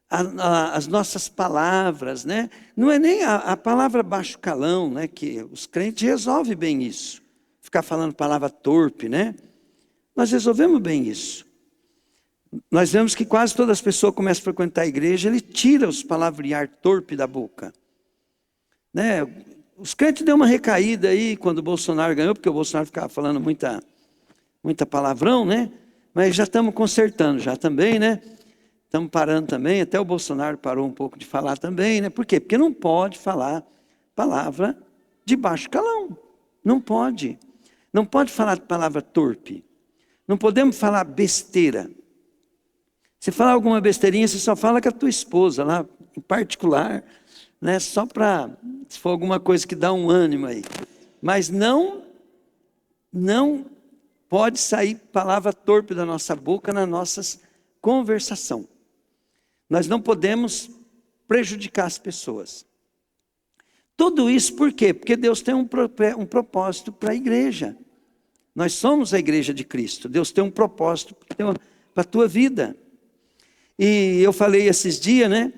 [SPEAKER 3] as nossas palavras, né? Não é nem a palavra baixo calão, né? Que os crentes resolvem bem isso. Ficar falando palavra torpe, né? Nós resolvemos bem isso. Nós vemos que quase todas as pessoas que começam a frequentar a igreja, ele tira os palavrear torpe da boca. Né? Os crentes deu uma recaída aí quando o Bolsonaro ganhou, porque o Bolsonaro ficava falando muita palavrão, né? Mas já estamos consertando já também, né? Estamos parando também, até o Bolsonaro parou um pouco de falar também, né? Por quê? Porque não pode falar palavra de baixo calão. Não pode. Não pode falar palavra torpe. Não podemos falar besteira. Se falar alguma besteirinha, você só fala com a tua esposa lá, em particular, né? Só para, se for alguma coisa que dá um ânimo aí. Mas não pode sair palavra torpe da nossa boca na nossa conversação. Nós não podemos prejudicar as pessoas. Tudo isso por quê? Porque Deus tem um propósito para a igreja. Nós somos a igreja de Cristo. Deus tem um propósito para a tua vida. E eu falei esses dias, né?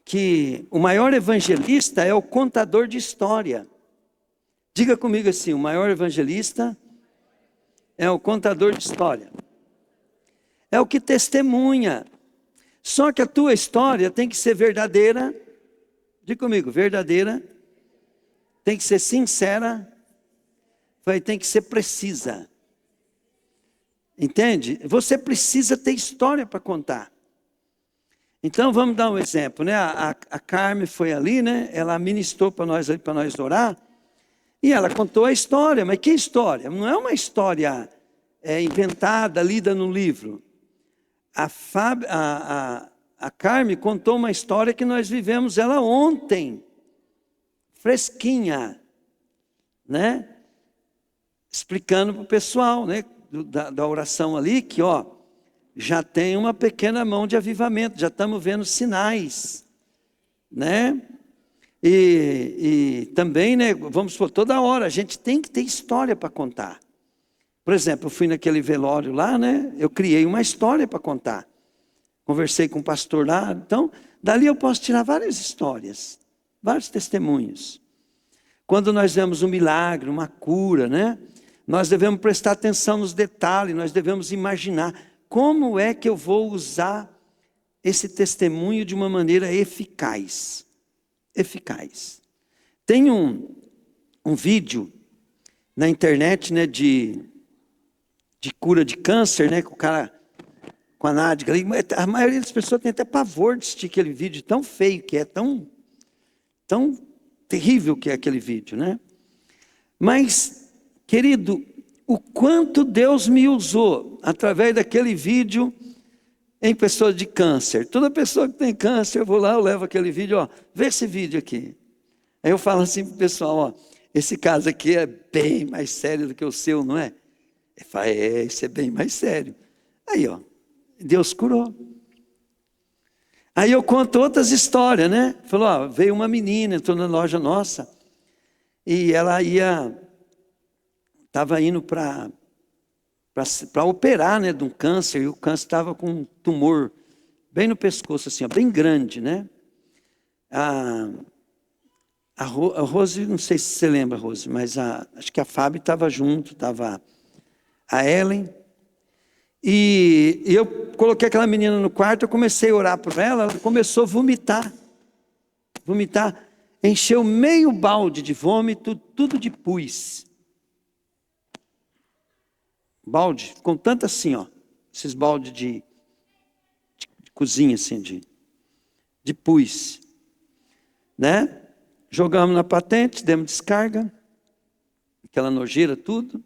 [SPEAKER 3] Que o maior evangelista é o contador de história. Diga comigo assim, o maior evangelista é o contador de história. É o que testemunha. Só que a tua história tem que ser verdadeira. Diga comigo, verdadeira. Tem que ser sincera. Tem que ser precisa. Entende? Você precisa ter história para contar. Então vamos dar um exemplo, né? A Carmen foi ali, né? Ela ministrou para nós ali, para nós orar. E ela contou a história. Mas que história? Não é uma história inventada, lida no livro. A Carmen contou uma história que nós vivemos ela ontem. Fresquinha. Né? Explicando para o pessoal, né? Da oração ali, que já tem uma pequena mão de avivamento, já estamos vendo sinais, né? E também, né, vamos por toda hora, a gente tem que ter história para contar. Por exemplo, eu fui naquele velório lá, né? Eu criei uma história para contar. Conversei com o pastor lá, então, dali eu posso tirar várias histórias, vários testemunhos. Quando nós vemos um milagre, uma cura, né? Nós devemos prestar atenção nos detalhes, nós devemos imaginar como é que eu vou usar esse testemunho de uma maneira eficaz. Eficaz. Tem um vídeo na internet, né, de cura de câncer, né, com o cara, com a Nádia. A maioria das pessoas tem até pavor de assistir aquele vídeo tão feio que é, tão terrível que é aquele vídeo, né? Mas, querido, o quanto Deus me usou através daquele vídeo em pessoas de câncer. Toda pessoa que tem câncer, eu vou lá, eu levo aquele vídeo, vê esse vídeo aqui. Aí eu falo assim para o pessoal, esse caso aqui é bem mais sério do que o seu, não é? Ele fala, isso é bem mais sério. Aí, Deus curou. Aí eu conto outras histórias, né? Falou, veio uma menina, entrou na loja nossa, e ela estava indo para operar, né, de um câncer, e o câncer estava com um tumor bem no pescoço, assim, bem grande, né? A Rose, não sei se você lembra, Rose, mas acho que a Fábio estava junto, estava a Ellen, e eu coloquei aquela menina no quarto, eu comecei a orar por ela, ela começou a vomitar, encheu meio balde de vômito, tudo de pus. Balde, com tanto assim, esses baldes de cozinha, assim, de pus, né? Jogamos na patente, demos descarga, aquela nojeira, tudo,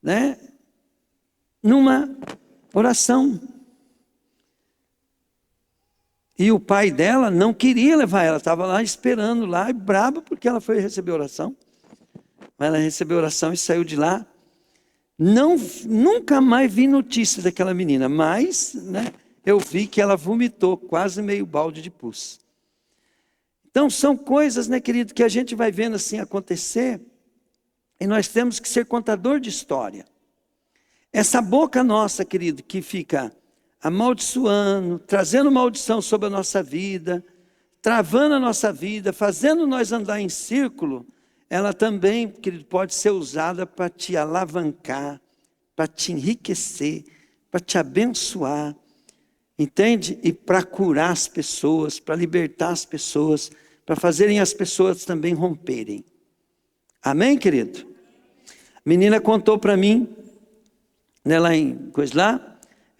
[SPEAKER 3] né? Numa oração. E o pai dela não queria levar ela, estava lá esperando lá, e brava porque ela foi receber oração. Mas ela recebeu oração e saiu de lá. Nunca mais vi notícia daquela menina, mas, né, eu vi que ela vomitou quase meio balde de pus. Então são coisas, né, querido, que a gente vai vendo assim acontecer, e nós temos que ser contador de história. Essa boca nossa, querido, que fica amaldiçoando, trazendo maldição sobre a nossa vida, travando a nossa vida, fazendo nós andar em círculo, ela também, querido, pode ser usada para te alavancar, para te enriquecer, para te abençoar, entende? E para curar as pessoas, para libertar as pessoas, para fazerem as pessoas também romperem. Amém, querido? A menina contou para mim, né, lá em Coislá,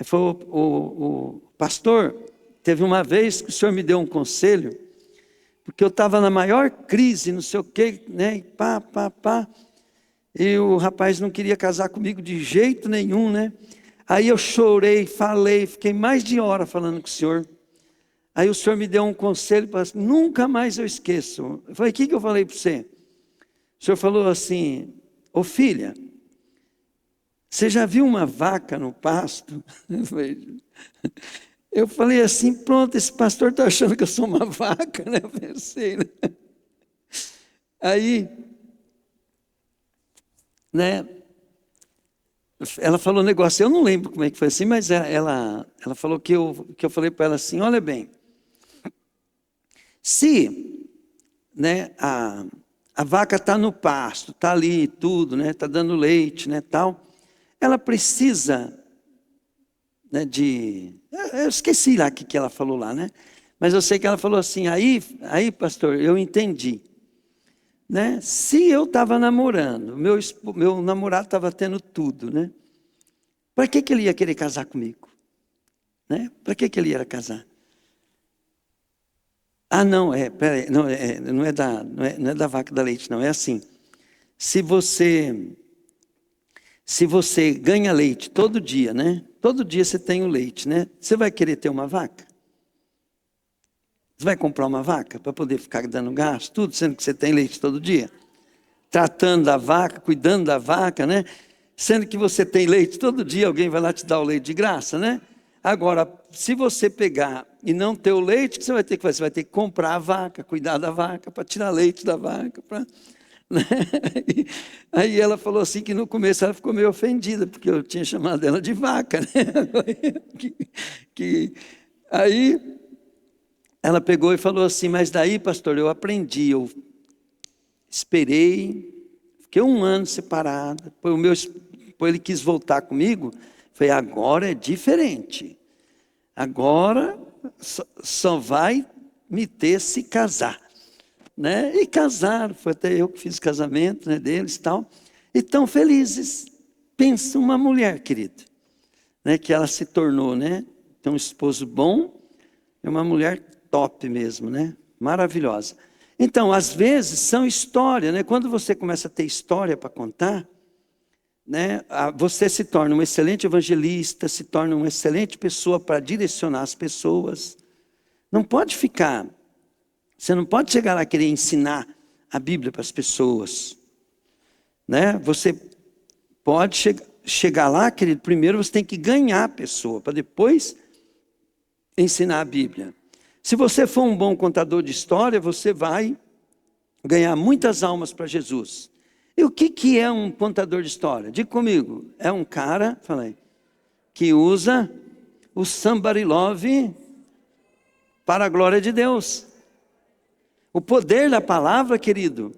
[SPEAKER 3] foi o pastor, teve uma vez que o senhor me deu um conselho, porque eu estava na maior crise, não sei o quê, né, e o rapaz não queria casar comigo de jeito nenhum, né? Aí eu chorei, falei, fiquei mais de hora falando com o senhor. Aí o senhor me deu um conselho, nunca mais eu esqueço. Eu falei, o que eu falei para você? O senhor falou assim, ô filha, você já viu uma vaca no pasto? Eu falei assim, pronto, esse pastor está achando que eu sou uma vaca, né? Eu pensei, né? Aí, né? Ela falou um negócio, eu não lembro como é que foi assim, mas ela falou que eu falei para ela assim, olha bem, se, né, a vaca está no pasto, está ali tudo, né, está dando leite, né, tal, ela precisa, né, eu esqueci lá o que ela falou lá, né, mas eu sei que ela falou assim, aí pastor, eu entendi, né, se eu estava namorando, meu namorado estava tendo tudo, né, para que ele ia querer casar comigo, né, para que ele ia casar? Ah, não, peraí, não é da vaca da leite, não, é assim, se você ganha leite todo dia, né? Todo dia você tem o leite, né? Você vai querer ter uma vaca? Você vai comprar uma vaca para poder ficar dando gasto, tudo, sendo que você tem leite todo dia? Tratando da vaca, cuidando da vaca, né? Sendo que você tem leite todo dia, alguém vai lá te dar o leite de graça, né? Agora, se você pegar e não ter o leite, o que você vai ter que fazer? Você vai ter que comprar a vaca, cuidar da vaca, para tirar leite da vaca, né? Aí ela falou assim que no começo ela ficou meio ofendida, porque eu tinha chamado ela de vaca, né? Aí ela pegou e falou assim, mas daí, pastor, eu aprendi, eu esperei, fiquei 1 ano separado, depois ele quis voltar comigo, falei, agora é diferente, agora só vai me ter se casar. Né? E casaram, foi até eu que fiz o casamento, né, deles e tal, e tão felizes. Pensa uma mulher, querido, né, que ela se tornou, né, tem um esposo bom, é uma mulher top mesmo, né, maravilhosa. Então, às vezes são histórias, né, quando você começa a ter história para contar, né, você se torna um excelente evangelista, se torna uma excelente pessoa para direcionar as pessoas. Não pode ficar... Você não pode chegar lá e querer ensinar a Bíblia para as pessoas, né? Você pode chegar lá, querido, primeiro você tem que ganhar a pessoa, para depois ensinar a Bíblia. Se você for um bom contador de história, você vai ganhar muitas almas para Jesus. E o que é um contador de história? Diga comigo, é um cara, falei, que usa o somebody love para a glória de Deus. O poder da palavra, querido,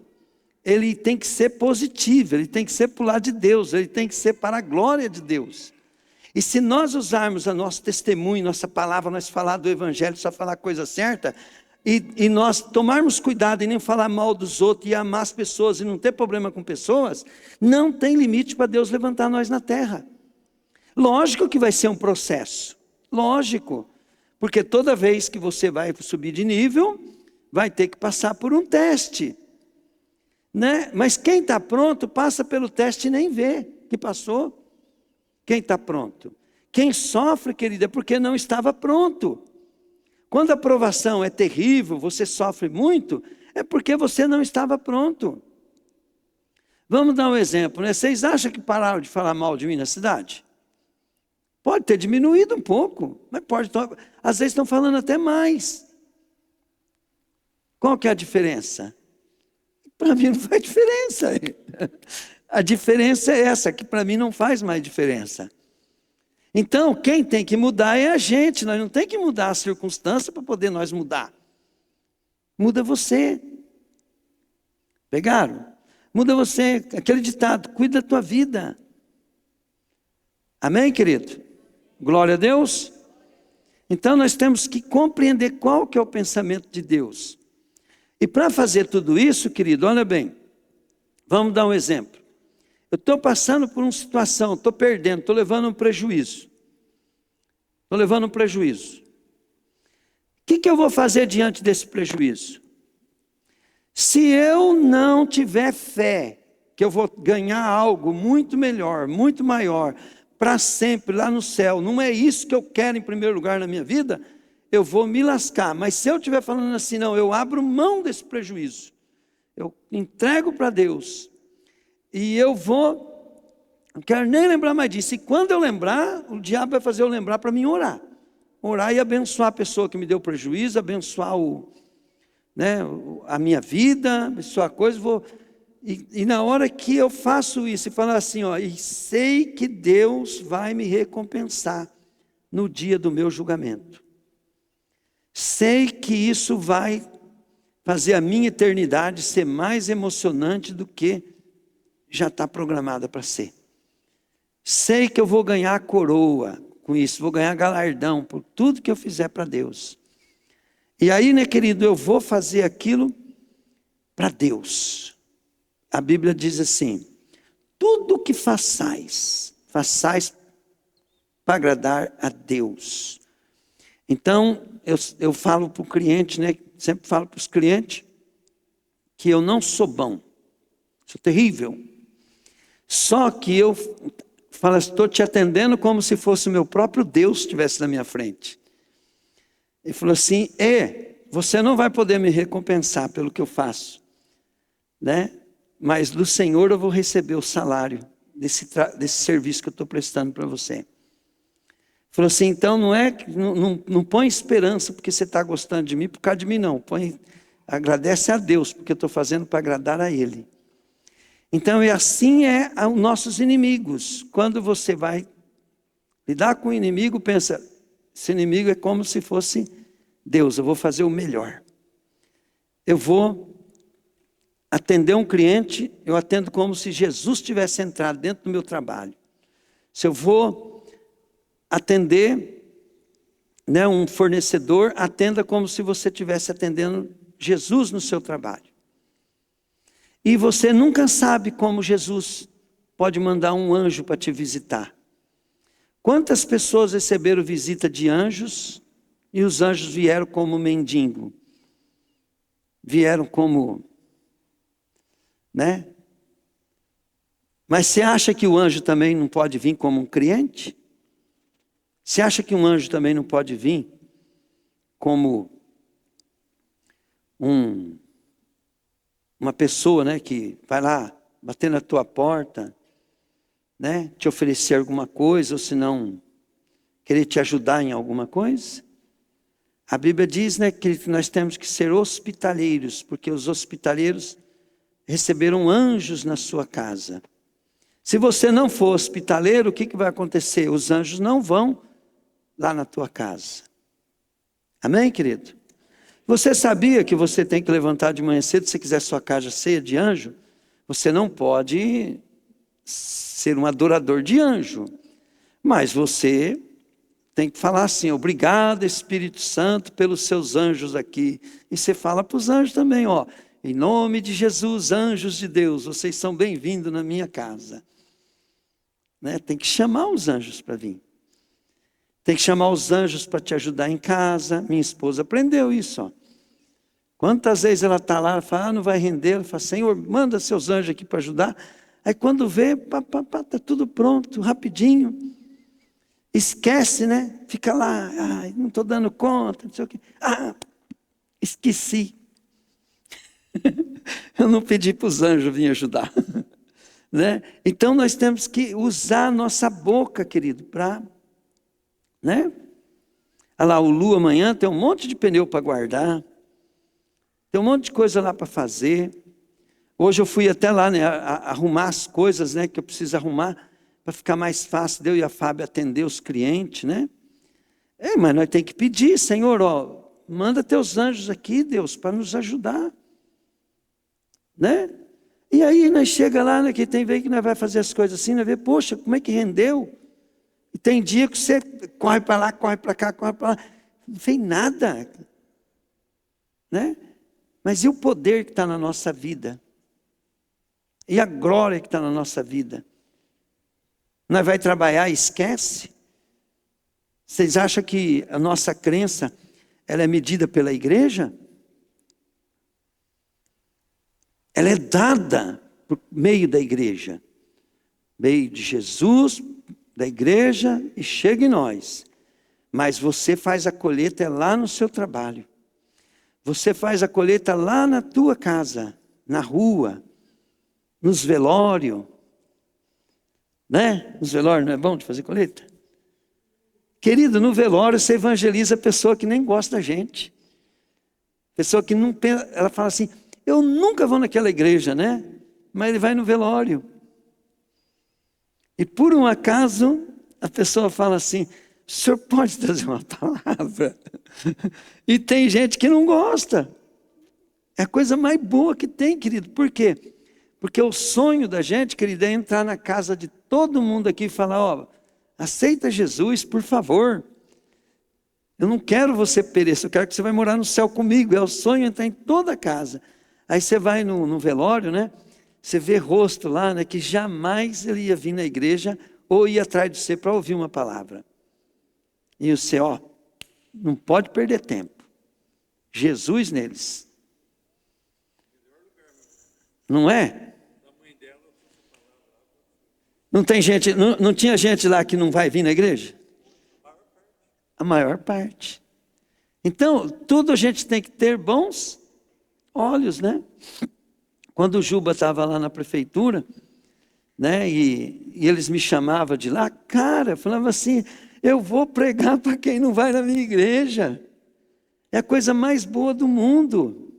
[SPEAKER 3] ele tem que ser positivo, ele tem que ser para o lado de Deus, ele tem que ser para a glória de Deus. E se nós usarmos o nosso testemunho, nossa palavra, nós falar do evangelho, só falar a coisa certa, e nós tomarmos cuidado em nem falar mal dos outros e amar as pessoas e não ter problema com pessoas, não tem limite para Deus levantar nós na terra. Lógico que vai ser um processo, lógico, porque toda vez que você vai subir de nível, vai ter que passar por um teste, né? Mas quem está pronto, passa pelo teste e nem vê que passou. Quem está pronto? Quem sofre, querida, é porque não estava pronto. Quando a provação é terrível, você sofre muito, é porque você não estava pronto. Vamos dar um exemplo, né? Vocês acham que pararam de falar mal de mim na cidade? Pode ter diminuído um pouco, mas pode, às vezes estão falando até mais. Qual que é a diferença? Para mim não faz diferença. A diferença é essa, que para mim não faz mais diferença. Então, quem tem que mudar é a gente. Nós não tem que mudar a circunstância para poder nós mudar. Muda você. Pegaram? Muda você. Aquele ditado, cuida da tua vida. Amém, querido? Glória a Deus. Então nós temos que compreender qual que é o pensamento de Deus. E para fazer tudo isso, querido, olha bem. Vamos dar um exemplo. Eu estou passando por uma situação, estou perdendo, estou levando um prejuízo. Estou levando um prejuízo. O que eu vou fazer diante desse prejuízo? Se eu não tiver fé que eu vou ganhar algo muito melhor, muito maior, para sempre lá no céu, não é isso que eu quero em primeiro lugar na minha vida, eu vou me lascar. Mas se eu estiver falando assim, não, eu abro mão desse prejuízo, eu entrego para Deus, e eu não quero nem lembrar mais disso. E quando eu lembrar, o diabo vai fazer eu lembrar para mim orar. Orar e abençoar a pessoa que me deu prejuízo, abençoar a minha vida, abençoar a coisa. E na hora que eu faço isso, e falar assim, e sei que Deus vai me recompensar no dia do meu julgamento. Sei que isso vai fazer a minha eternidade ser mais emocionante do que já está programada para ser. Sei que eu vou ganhar a coroa com isso, vou ganhar galardão por tudo que eu fizer para Deus. E aí, né, querido, eu vou fazer aquilo para Deus. A Bíblia diz assim, tudo o que façais para agradar a Deus. Então, eu falo para o cliente, né, sempre falo para os clientes, que eu não sou bom, sou terrível. Só que eu falo, estou te atendendo como se fosse o meu próprio Deus estivesse na minha frente. Ele falou assim, você não vai poder me recompensar pelo que eu faço, né? Mas do Senhor eu vou receber o salário desse serviço que eu estou prestando para você. Falou assim, então não põe esperança porque você está gostando de mim por causa de mim, não. Agradece a Deus porque eu estou fazendo para agradar a Ele. Então, e assim é os nossos inimigos. Quando você vai lidar com o inimigo, pensa, esse inimigo é como se fosse Deus, eu vou fazer o melhor. Eu vou atender um cliente, eu atendo como se Jesus tivesse entrado dentro do meu trabalho. Se eu vou atender, né, um fornecedor, atenda como se você estivesse atendendo Jesus no seu trabalho. E você nunca sabe como Jesus pode mandar um anjo para te visitar. Quantas pessoas receberam visita de anjos e os anjos vieram como mendigo? Vieram como, né? Mas você acha que o anjo também não pode vir como um cliente? Você acha que um anjo também não pode vir como uma pessoa, né, que vai lá bater na tua porta, né, te oferecer alguma coisa, ou se não, querer te ajudar em alguma coisa? A Bíblia diz, né, que nós temos que ser hospitaleiros, porque os hospitaleiros receberam anjos na sua casa. Se você não for hospitaleiro, o que vai acontecer? Os anjos não vão lá na tua casa. Amém, querido? Você sabia que você tem que levantar de manhã cedo, se você quiser sua casa cheia de anjo? Você não pode ser um adorador de anjo. Mas você tem que falar assim, obrigado Espírito Santo pelos seus anjos aqui. E você fala para os anjos também, em nome de Jesus, anjos de Deus, vocês são bem-vindos na minha casa. Né? Tem que chamar os anjos para vir. Tem que chamar os anjos para te ajudar em casa. Minha esposa aprendeu isso. Quantas vezes ela está lá, ela fala, não vai render. Ela fala, Senhor, manda seus anjos aqui para ajudar. Aí quando vê, está tudo pronto, rapidinho. Esquece, né? Fica lá, não estou dando conta, não sei o quê. Esqueci. Eu não pedi para os anjos virem ajudar. Né? Então nós temos que usar a nossa boca, querido, para... Né? Olha lá, o Lu amanhã tem um monte de pneu para guardar, tem um monte de coisa lá para fazer. Hoje eu fui até lá, né, arrumar as coisas, né, que eu preciso arrumar. para ficar mais fácil de eu e a Fábio atender os clientes, né? Mas nós temos que pedir, Senhor, manda teus anjos aqui, Deus, para nos ajudar, né? E aí nós chega lá, né, que tem vez que nós vai fazer as coisas assim, nós vê, poxa, como é que rendeu? E tem dia que você corre para lá, corre para cá, corre para lá, não fez nada, né? Mas e o poder que está na nossa vida? E a glória que está na nossa vida? Nós vai trabalhar e esquece? Vocês acham que a nossa crença, ela é medida pela igreja? Ela é dada por meio da igreja. Meio de Jesus, da igreja, e chega em nós. Mas você faz a colheita lá no seu trabalho. Você faz a colheita lá na tua casa, na rua, nos velórios. Né? Nos velórios não é bom de fazer colheita? Querido, no velório você evangeliza a pessoa que nem gosta da gente. Pessoa que não pensa, ela fala assim, eu nunca vou naquela igreja, né? Mas ele vai no velório. E por um acaso, a pessoa fala assim, o senhor pode trazer uma palavra? E tem gente que não gosta. É a coisa mais boa que tem, querido. Por quê? Porque o sonho da gente, querido, é entrar na casa de todo mundo aqui e falar, aceita Jesus, por favor. Eu não quero você perecer, eu quero que você vai morar no céu comigo. É o sonho entrar em toda a casa. Aí você vai no velório, né? Você vê rosto lá, né? Que jamais ele ia vir na igreja ou ia atrás de você para ouvir uma palavra. E você, não pode perder tempo. Jesus neles. Não é? Não tem gente, não tinha gente lá que não vai vir na igreja? A maior parte. Então, tudo a gente tem que ter bons olhos, né? Quando o Juba estava lá na prefeitura, né? E eles me chamavam de lá, cara, eu falava assim, eu vou pregar para quem não vai na minha igreja. É a coisa mais boa do mundo.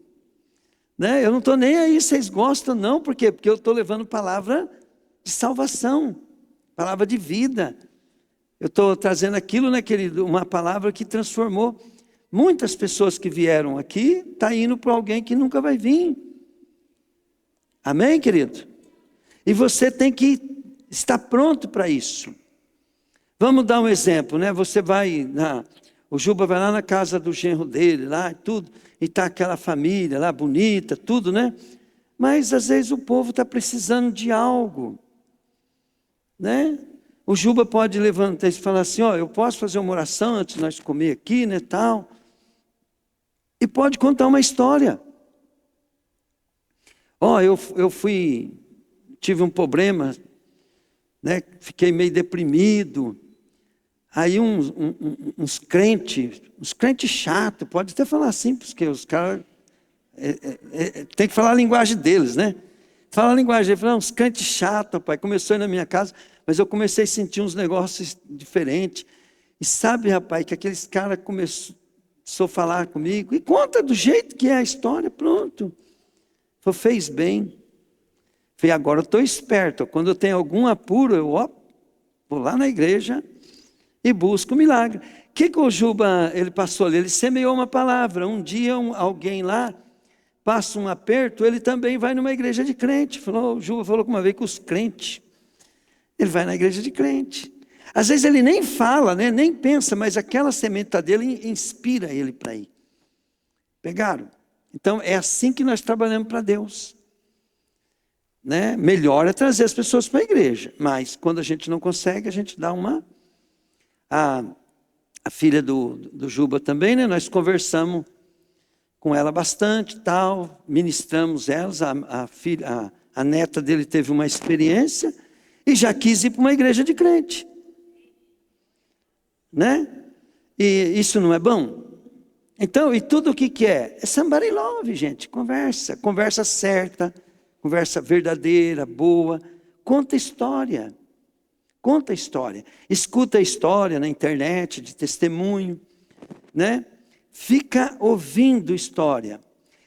[SPEAKER 3] Né? Eu não estou nem aí, vocês gostam não, por quê? Porque eu estou levando palavra de salvação, palavra de vida. Eu estou trazendo aquilo, né, querido? Uma palavra que transformou muitas pessoas que vieram aqui, está indo para alguém que nunca vai vir. Amém, querido? E você tem que estar pronto para isso. Vamos dar um exemplo, né? Você vai, o Juba vai lá na casa do genro dele, lá e tudo, e está aquela família lá bonita, tudo, né? Mas às vezes o povo está precisando de algo, né? O Juba pode levantar e falar assim, eu posso fazer uma oração antes de nós comer aqui, né, tal. E pode contar uma história. Eu tive um problema, né, fiquei meio deprimido. Aí uns crentes chatos, pode até falar assim, porque os caras tem que falar a linguagem deles, né? Fala a linguagem, ele falou, uns crentes chatos, pai. Começou aí na minha casa, mas eu comecei a sentir uns negócios diferentes. E sabe, rapaz, que aqueles caras começou a falar comigo, e conta do jeito que é a história, pronto. Falei, fez bem. Falei, agora eu estou esperto, quando eu tenho algum apuro, eu vou lá na igreja e busco o milagre. O que o Juba, ele passou ali? Ele semeou uma palavra. Um dia alguém lá passa um aperto, ele também vai numa igreja de crente. O Juba falou que uma vez com os crentes, ele vai na igreja de crente. Às vezes ele nem fala, né, nem pensa, mas aquela semente dele inspira ele para ir. Pegaram? Então é assim que nós trabalhamos para Deus. Né? Melhor é trazer as pessoas para a igreja, mas quando a gente não consegue, a gente dá uma... A filha do Juba também, né? Nós conversamos com ela bastante, tal, ministramos elas, a neta dele teve uma experiência e já quis ir para uma igreja de crente. Né? E isso não é bom? Então, e tudo o que é? É somebody love, gente, conversa certa, conversa verdadeira, boa, conta história. Conta a história, escuta a história na internet, de testemunho, né? Fica ouvindo história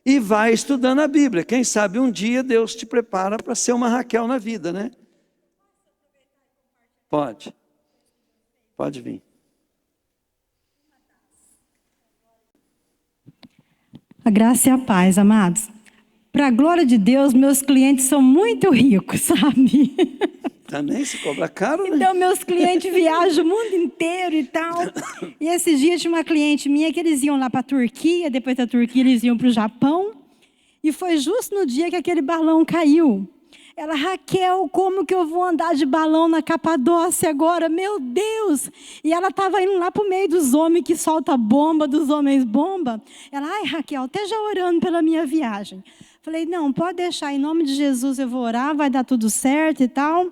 [SPEAKER 3] e vai estudando a Bíblia. Quem sabe um dia Deus te prepara para ser uma Raquel na vida, né? Pode. Pode vir.
[SPEAKER 4] A graça e a paz, amados. Para a glória de Deus, meus clientes são muito ricos, sabe?
[SPEAKER 3] Também se cobra caro, né?
[SPEAKER 4] Então, meus clientes viajam o mundo inteiro e tal. E esses dias tinha uma cliente minha que eles iam lá para a Turquia, depois da Turquia eles iam para o Japão. E foi justo no dia que aquele balão caiu. Ela, Raquel, como que eu vou andar de balão na Capadócia agora? Meu Deus! E ela estava indo lá para o meio dos homens que solta bomba, dos homens bomba. Ela, ai Raquel, esteja orando pela minha viagem. Falei, não, pode deixar, em nome de Jesus eu vou orar, vai dar tudo certo e tal.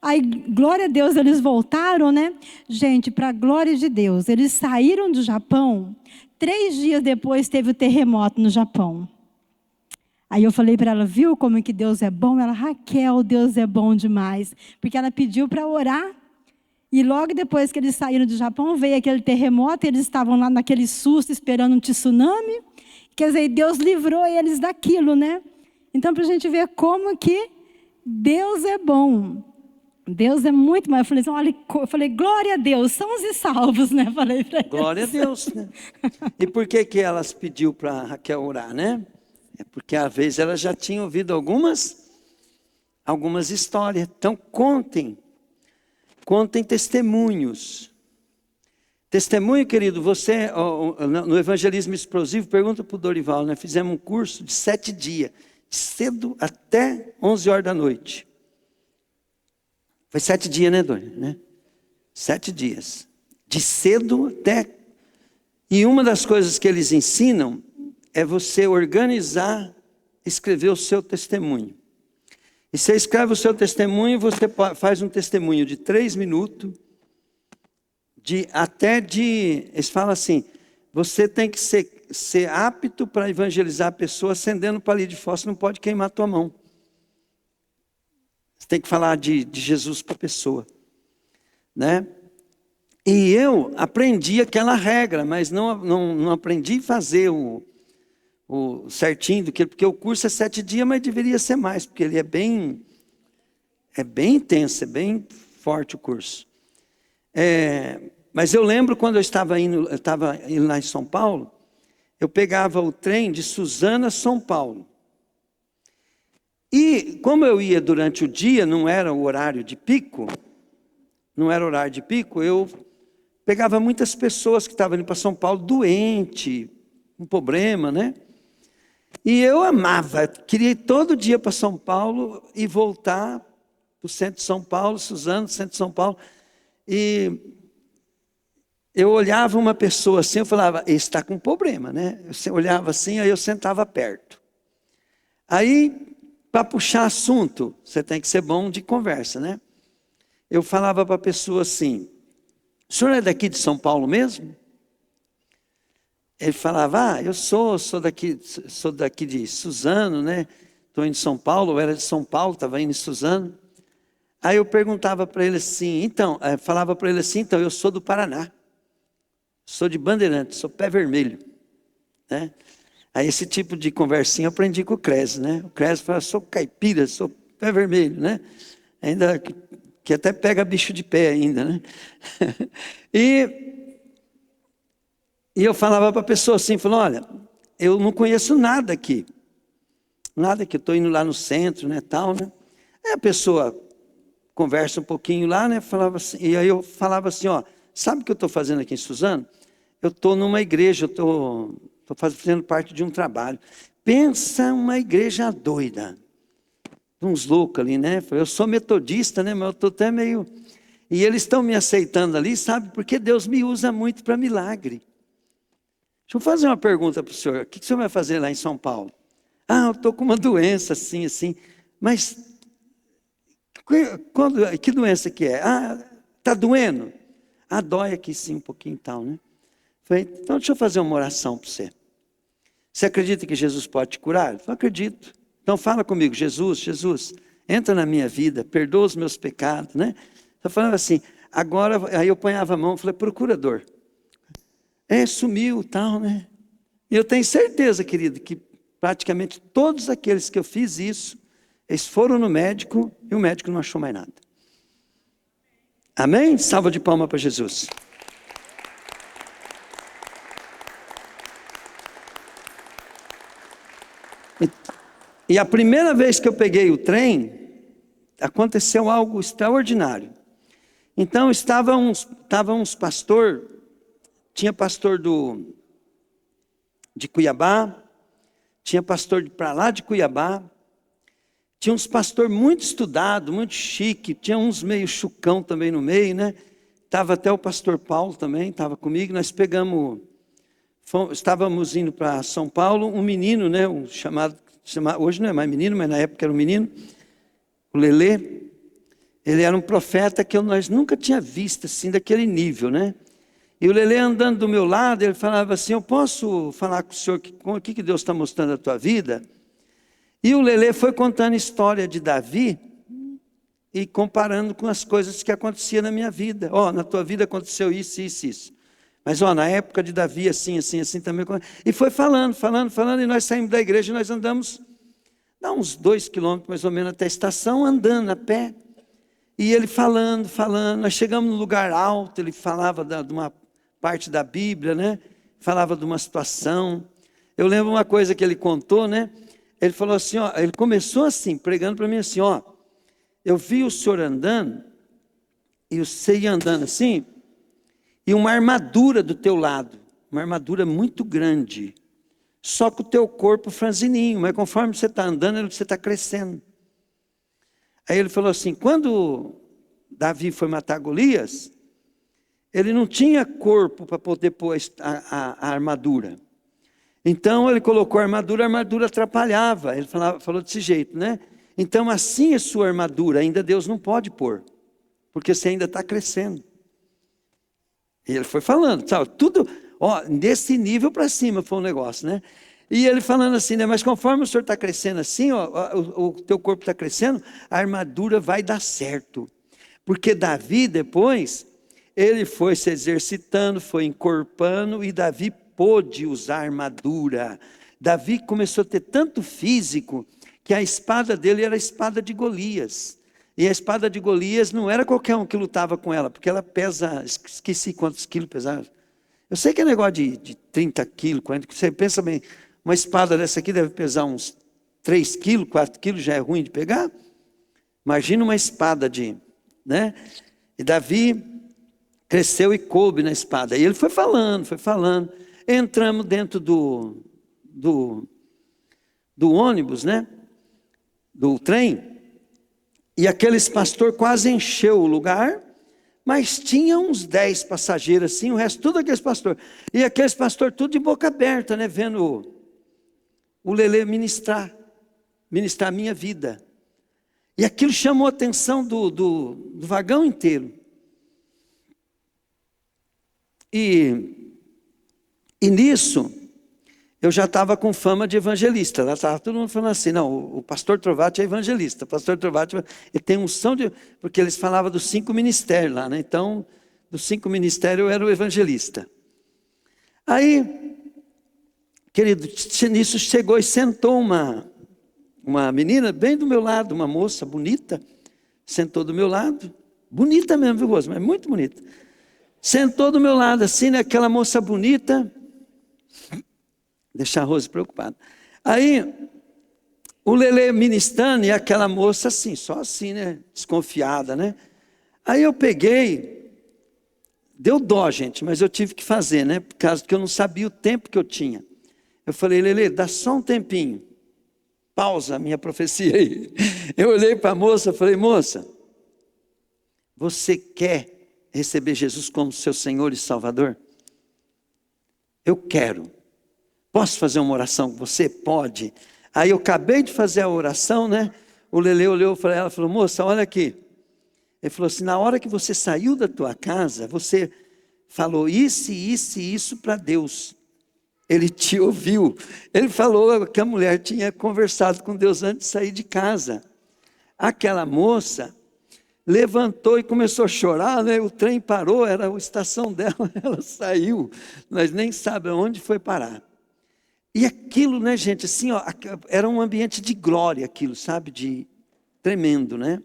[SPEAKER 4] Aí, glória a Deus, eles voltaram, né? Gente, para a glória de Deus, eles saíram do Japão, 3 dias depois teve o terremoto no Japão. Aí eu falei para ela, viu como que Deus é bom? Ela, Raquel, Deus é bom demais. Porque ela pediu para orar. E logo depois que eles saíram do Japão, veio aquele terremoto, e eles estavam lá naquele susto, esperando um tsunami. Quer dizer, Deus livrou eles daquilo, né? Então, para a gente ver como que Deus é bom. Deus é muito mais. Eu falei, olha, glória a Deus, são os salvos, né? Falei para eles.
[SPEAKER 3] Glória a Deus, né? E por que elas pediu para Raquel orar, né? É porque às vezes elas já tinham ouvido algumas histórias. Então contem testemunhos. Testemunho, querido, você no evangelismo explosivo, pergunta para o Dorival, né? Fizemos um curso de 7 dias, de cedo até 11 horas da noite. Foi 7 dias, né, Dori? Né? 7 dias. De cedo até... E uma das coisas que eles ensinam é você organizar, escrever o seu testemunho. E você escreve o seu testemunho, você faz um testemunho de 3 minutos, eles falam assim, você tem que ser apto para evangelizar a pessoa acendendo o palito de fósforo, não pode queimar a tua mão. Você tem que falar de Jesus para a pessoa, né? E eu aprendi aquela regra, mas não aprendi a fazer o certinho, porque o curso é 7 dias, mas deveria ser mais, porque ele é bem intenso, é bem forte o curso. Mas eu lembro quando eu estava indo lá em São Paulo, eu pegava o trem de Suzano a São Paulo. E como eu ia durante o dia, não era o horário de pico, eu pegava muitas pessoas que estavam indo para São Paulo doente, com problema, né? E eu amava, queria ir todo dia para São Paulo e voltar para o centro de São Paulo, Suzano, centro de São Paulo. E eu olhava uma pessoa assim, eu falava, esse está com problema, né? Eu olhava assim, aí eu sentava perto. Aí, para puxar assunto, você tem que ser bom de conversa, né? Eu falava para a pessoa assim, o senhor é daqui de São Paulo mesmo? Ele falava, eu sou daqui de Suzano, né? Estou indo de São Paulo, eu era de São Paulo, estava indo em Suzano. Aí eu perguntava para ele assim, falava para ele assim, então, eu sou do Paraná. Sou de Bandeirantes, sou pé vermelho. Né? Aí esse tipo de conversinha eu aprendi com o Cres, né? O Cres fala, sou caipira, sou pé vermelho, né? Ainda que até pega bicho de pé ainda, né? E eu falava para a pessoa assim, falou, olha, eu não conheço nada aqui. Nada que eu estou indo lá no centro, né, tal, né? Aí a pessoa conversa um pouquinho lá, né? Falava assim, e aí eu falava assim, ó, sabe o que eu estou fazendo aqui em Suzano? Eu estou numa igreja, eu estou fazendo parte de um trabalho. Pensa uma igreja doida. Uns loucos ali, né? Eu sou metodista, né? Mas eu estou até meio... E eles estão me aceitando ali, sabe? Porque Deus me usa muito para milagre. Deixa eu fazer uma pergunta para o senhor. O que o senhor vai fazer lá em São Paulo? Eu estou com uma doença assim, assim. Mas que doença que é? Está doendo? Dói aqui sim um pouquinho e tal, né? Falei, então deixa eu fazer uma oração para você. Você acredita que Jesus pode te curar? Eu falei, acredito. Então fala comigo, Jesus, entra na minha vida, perdoa os meus pecados, né? Eu falava assim, agora, aí eu ponhava a mão, falei, procurador. Sumiu e tal, né? E eu tenho certeza, querido, que praticamente todos aqueles que eu fiz isso, eles foram no médico e o médico não achou mais nada. Amém? Salva de palmas para Jesus. E a primeira vez que eu peguei o trem, aconteceu algo extraordinário. Então estavam uns pastor, tinha pastor de Cuiabá, tinha pastor para lá de Cuiabá, tinha uns pastor muito estudado, muito chique, tinha uns meio chucão também no meio, né? Estava até o pastor Paulo também, estava comigo, nós estávamos indo para São Paulo, um menino, né? Hoje não é mais menino, mas na época era um menino, o Lelê. Ele era um profeta que nós nunca tinha visto assim, daquele nível, né? E o Lelê andando do meu lado, ele falava assim, eu posso falar com o senhor o que Deus está mostrando na tua vida? E o Lelê foi contando a história de Davi e comparando com as coisas que aconteciam na minha vida. Na tua vida aconteceu isso, isso, isso. Mas na época de Davi, assim, assim, assim também. E foi falando, e nós saímos da igreja e nós andamos, dá uns 2 quilômetros mais ou menos até a estação, andando a pé. E ele falando, nós chegamos num lugar alto, ele falava de uma parte da Bíblia, né? Falava de uma situação. Eu lembro uma coisa que ele contou, né? Ele falou assim, ele começou assim, pregando para mim assim, eu vi o senhor andando, e você ia andando assim, e uma armadura do teu lado, uma armadura muito grande, só que o teu corpo franzininho, mas conforme você está andando, você está crescendo. Aí ele falou assim, quando Davi foi matar Golias, ele não tinha corpo para poder pôr a armadura. Então ele colocou a armadura atrapalhava. Ele falou desse jeito, né? Então assim é sua armadura, ainda Deus não pode pôr, porque você ainda está crescendo. E ele foi falando, sabe, tudo, desse nível para cima foi um negócio, né? E ele falando assim, né? Mas conforme o senhor está crescendo assim, o teu corpo está crescendo, a armadura vai dar certo. Porque Davi depois, ele foi se exercitando, foi encorpando, e Davi pôde usar armadura. Davi começou a ter tanto físico, que a espada dele era a espada de Golias. E a espada de Golias não era qualquer um que lutava com ela, porque ela pesa, esqueci quantos quilos pesava. Eu sei que é negócio de 30 quilos, 40 quilos. Você pensa bem, uma espada dessa aqui deve pesar uns 3 quilos, 4 quilos, já é ruim de pegar. Imagina uma espada né? E Davi cresceu e coube na espada. E ele foi falando. Entramos dentro do ônibus, né? Do trem. E aqueles pastor quase encheu o lugar, mas tinha uns 10 passageiros assim, o resto tudo aqueles pastor. E aqueles pastor tudo de boca aberta, né? Vendo o Lelê ministrar a minha vida. E aquilo chamou a atenção do vagão inteiro. E nisso, eu já estava com fama de evangelista. Lá estava todo mundo falando assim, não, o pastor Trovati é evangelista. O pastor Trovati, ele tem unção de... Porque eles falavam dos 5 ministérios lá, né? Então, dos 5 ministérios eu era o evangelista. Aí, querido, nisso chegou e sentou uma menina bem do meu lado, uma moça bonita, sentou do meu lado. Bonita mesmo, viu, Rosa? Mas muito bonita. Sentou do meu lado assim, né? Aquela moça bonita... Deixar a Rose preocupada. Aí, o Lelê ministrando e aquela moça assim, só assim, né? Desconfiada, né? Aí eu peguei, deu dó, gente, mas eu tive que fazer, né? Por causa que eu não sabia o tempo que eu tinha. Eu falei, Lelê, dá só um tempinho. Pausa a minha profecia aí. Eu olhei para a moça e falei, moça, você quer receber Jesus como seu Senhor e Salvador? Eu quero. Posso fazer uma oração com você? Pode. Aí eu acabei de fazer a oração, né? O Lelê olhou para ela e falou, moça, olha aqui. Ele falou assim, na hora que você saiu da tua casa, você falou isso e isso e isso para Deus. Ele te ouviu. Ele falou que a mulher tinha conversado com Deus antes de sair de casa. Aquela moça levantou e começou a chorar, né? O trem parou, era a estação dela, ela saiu. Nós nem sabemos onde foi parar. E aquilo, né, gente, assim, era um ambiente de glória aquilo, sabe, de tremendo, né?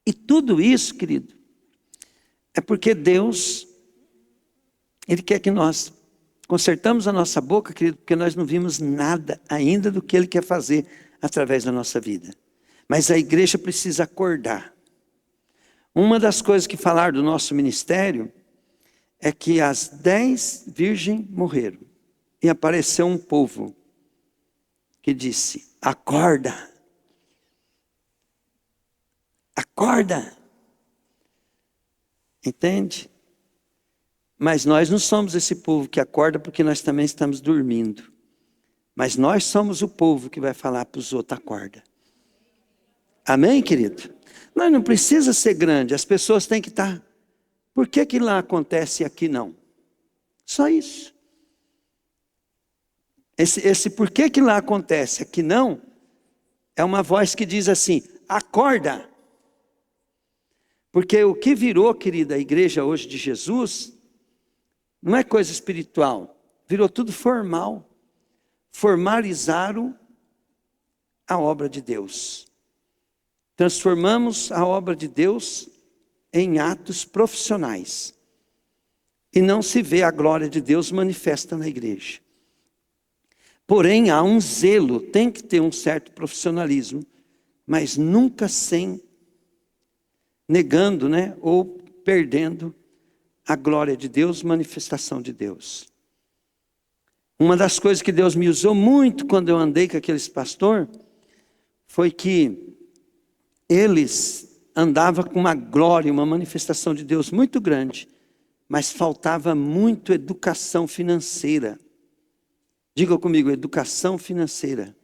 [SPEAKER 3] E tudo isso, querido, é porque Deus, Ele quer que nós consertamos a nossa boca, querido, porque nós não vimos nada ainda do que Ele quer fazer através da nossa vida. Mas a igreja precisa acordar. Uma das coisas que falaram do nosso ministério é que as 10 virgens morreram. E apareceu um povo que disse: acorda. Acorda. Entende? Mas nós não somos esse povo que acorda porque nós também estamos dormindo. Mas nós somos o povo que vai falar para os outros: acorda. Amém, querido? Nós não precisa ser grande, as pessoas têm que estar. Por que lá acontece e aqui não? Só isso. Esse por que lá acontece aqui não, é uma voz que diz assim: acorda. Porque o que virou, querida, a igreja hoje de Jesus, não é coisa espiritual, virou tudo formal. Formalizaram a obra de Deus. Transformamos a obra de Deus em atos profissionais. E não se vê a glória de Deus manifesta na igreja. Porém, há um zelo, tem que ter um certo profissionalismo, mas nunca sem negando, ou perdendo a glória de Deus, manifestação de Deus. Uma das coisas que Deus me usou muito quando eu andei com aqueles pastores, foi que eles andavam com uma glória, uma manifestação de Deus muito grande, mas faltava muito educação financeira. Diga comigo, educação financeira.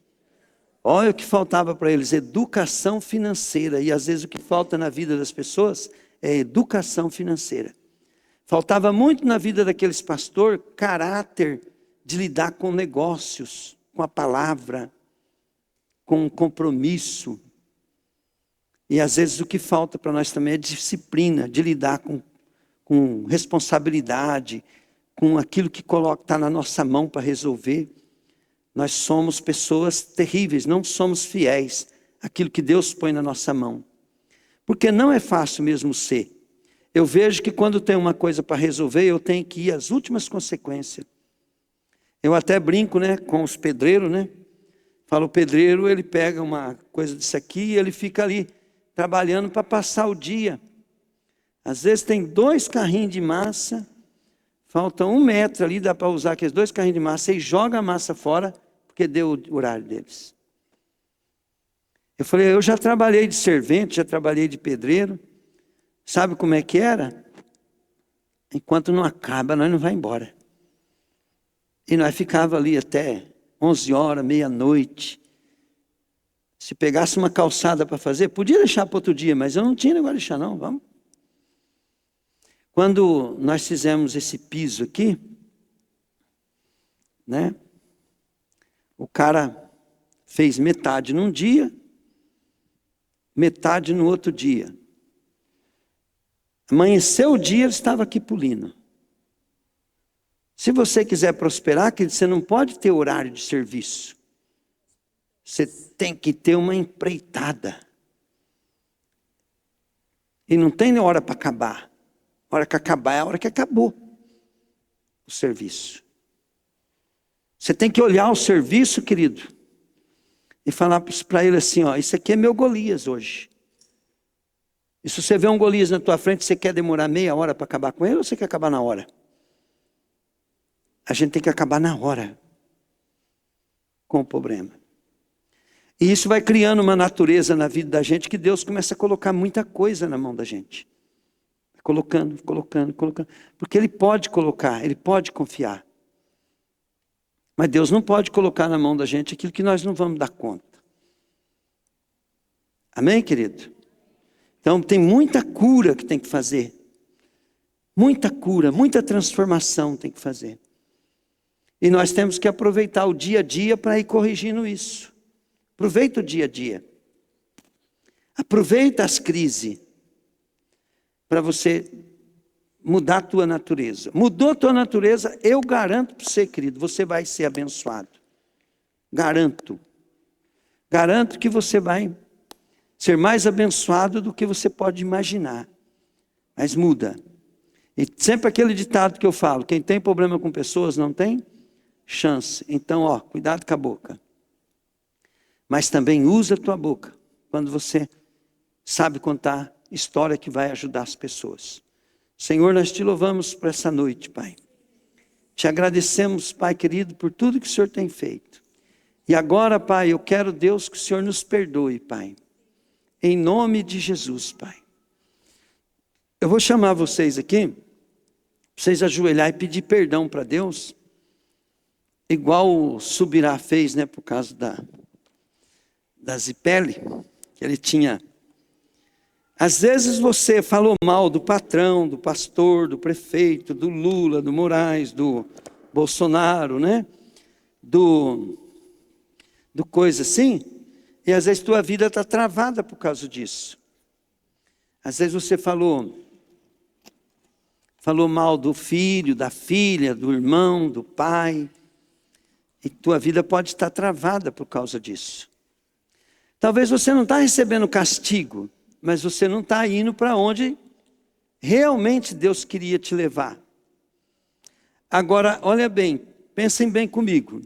[SPEAKER 3] Olha o que faltava para eles, educação financeira. E às vezes o que falta na vida das pessoas é educação financeira. Faltava muito na vida daqueles pastores caráter de lidar com negócios, com a palavra, com compromisso. E às vezes o que falta para nós também é disciplina, de lidar com responsabilidade, com aquilo que está na nossa mão para resolver. Nós somos pessoas terríveis, não somos fiéis àquilo que Deus põe na nossa mão. Porque não é fácil mesmo ser. Eu vejo que quando tem uma coisa para resolver, eu tenho que ir às últimas consequências. Eu até brinco, com os pedreiros, Falo, o pedreiro, ele pega uma coisa disso aqui e ele fica ali trabalhando para passar o dia. Às vezes tem 2 carrinhos de massa, falta 1 metro ali, dá para usar aqueles 2 carrinhos de massa e joga a massa fora, porque deu o horário deles. Eu falei, eu já trabalhei de servente, já trabalhei de pedreiro. Sabe como é que era? Enquanto não acaba, nós não vamos embora. E nós ficava ali até 11 horas, meia-noite. Se pegasse uma calçada para fazer, podia deixar para outro dia, mas eu não tinha negócio de deixar não, vamos. Quando nós fizemos esse piso aqui, o cara fez metade num dia, metade no outro dia. Amanheceu o dia, ele estava aqui pulindo. Se você quiser prosperar, querido, você não pode ter horário de serviço. Você tem que ter uma empreitada. E não tem hora para acabar. A hora que acabar é a hora que acabou o serviço. Você tem que olhar o serviço, querido, e falar para ele assim, isso aqui é meu Golias hoje. E se você vê um Golias na tua frente, você quer demorar meia hora para acabar com ele ou você quer acabar na hora? A gente tem que acabar na hora com o problema. E isso vai criando uma natureza na vida da gente que Deus começa a colocar muita coisa na mão da gente. Colocando. Porque Ele pode colocar, Ele pode confiar. Mas Deus não pode colocar na mão da gente aquilo que nós não vamos dar conta. Amém, querido? Então tem muita cura que tem que fazer. Muita cura, muita transformação tem que fazer. E nós temos que aproveitar o dia a dia para ir corrigindo isso. Aproveita o dia a dia. Aproveita as crises para você mudar a tua natureza. Mudou a tua natureza, eu garanto para você, querido, você vai ser abençoado. Garanto. Garanto que você vai ser mais abençoado do que você pode imaginar. Mas muda. E sempre aquele ditado que eu falo, quem tem problema com pessoas não tem chance. Então, cuidado com a boca. Mas também usa a tua boca quando você sabe contar história que vai ajudar as pessoas. Senhor, nós te louvamos por essa noite, Pai. Te agradecemos, Pai querido, por tudo que o Senhor tem feito. E agora, Pai, eu quero, Deus, que o Senhor nos perdoe, Pai. Em nome de Jesus, Pai. Eu vou chamar vocês aqui, para vocês ajoelhar e pedir perdão para Deus. Igual o Subirá fez, né, por causa da Zipele, que ele tinha. Às vezes você falou mal do patrão, do pastor, do prefeito, do Lula, do Moraes, do Bolsonaro, né? Do coisa assim. E às vezes tua vida está travada por causa disso. Às vezes você falou mal do filho, da filha, do irmão, do pai. E tua vida pode estar travada por causa disso. Talvez você não está recebendo castigo, mas você não está indo para onde realmente Deus queria te levar. Agora, olha bem, pensem bem comigo.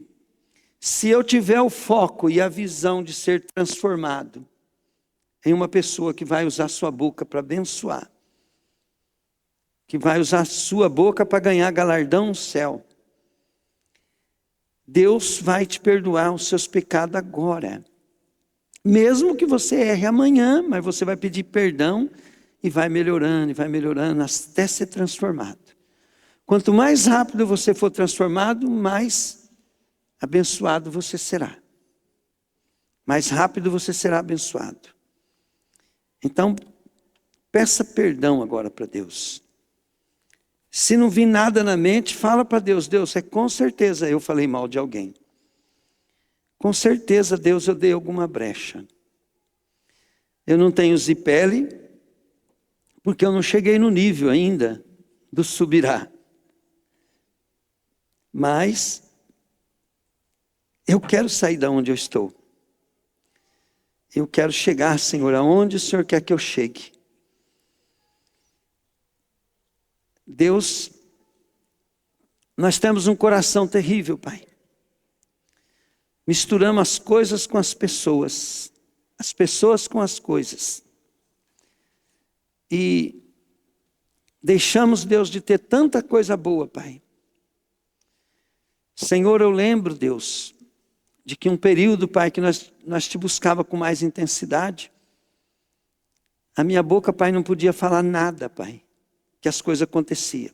[SPEAKER 3] Se eu tiver o foco e a visão de ser transformado em uma pessoa que vai usar sua boca para abençoar, que vai usar sua boca para ganhar galardão no céu, Deus vai te perdoar os seus pecados agora. Mesmo que você erre amanhã, mas você vai pedir perdão e vai melhorando até ser transformado. Quanto mais rápido você for transformado, mais abençoado você será. Mais rápido você será abençoado. Então, peça perdão agora para Deus. Se não vir nada na mente, fala para Deus. Deus, com certeza eu falei mal de alguém. Com certeza, Deus, eu dei alguma brecha. Eu não tenho Zipele, porque eu não cheguei no nível ainda do Subirá. Mas eu quero sair da onde eu estou. Eu quero chegar, Senhor, aonde o Senhor quer que eu chegue. Deus, nós temos um coração terrível, Pai. Misturamos as coisas com as pessoas com as coisas. E deixamos, Deus, de ter tanta coisa boa, Pai. Senhor, eu lembro, Deus, de que um período, Pai, que nós te buscava com mais intensidade. A minha boca, Pai, não podia falar nada, Pai, que as coisas aconteciam.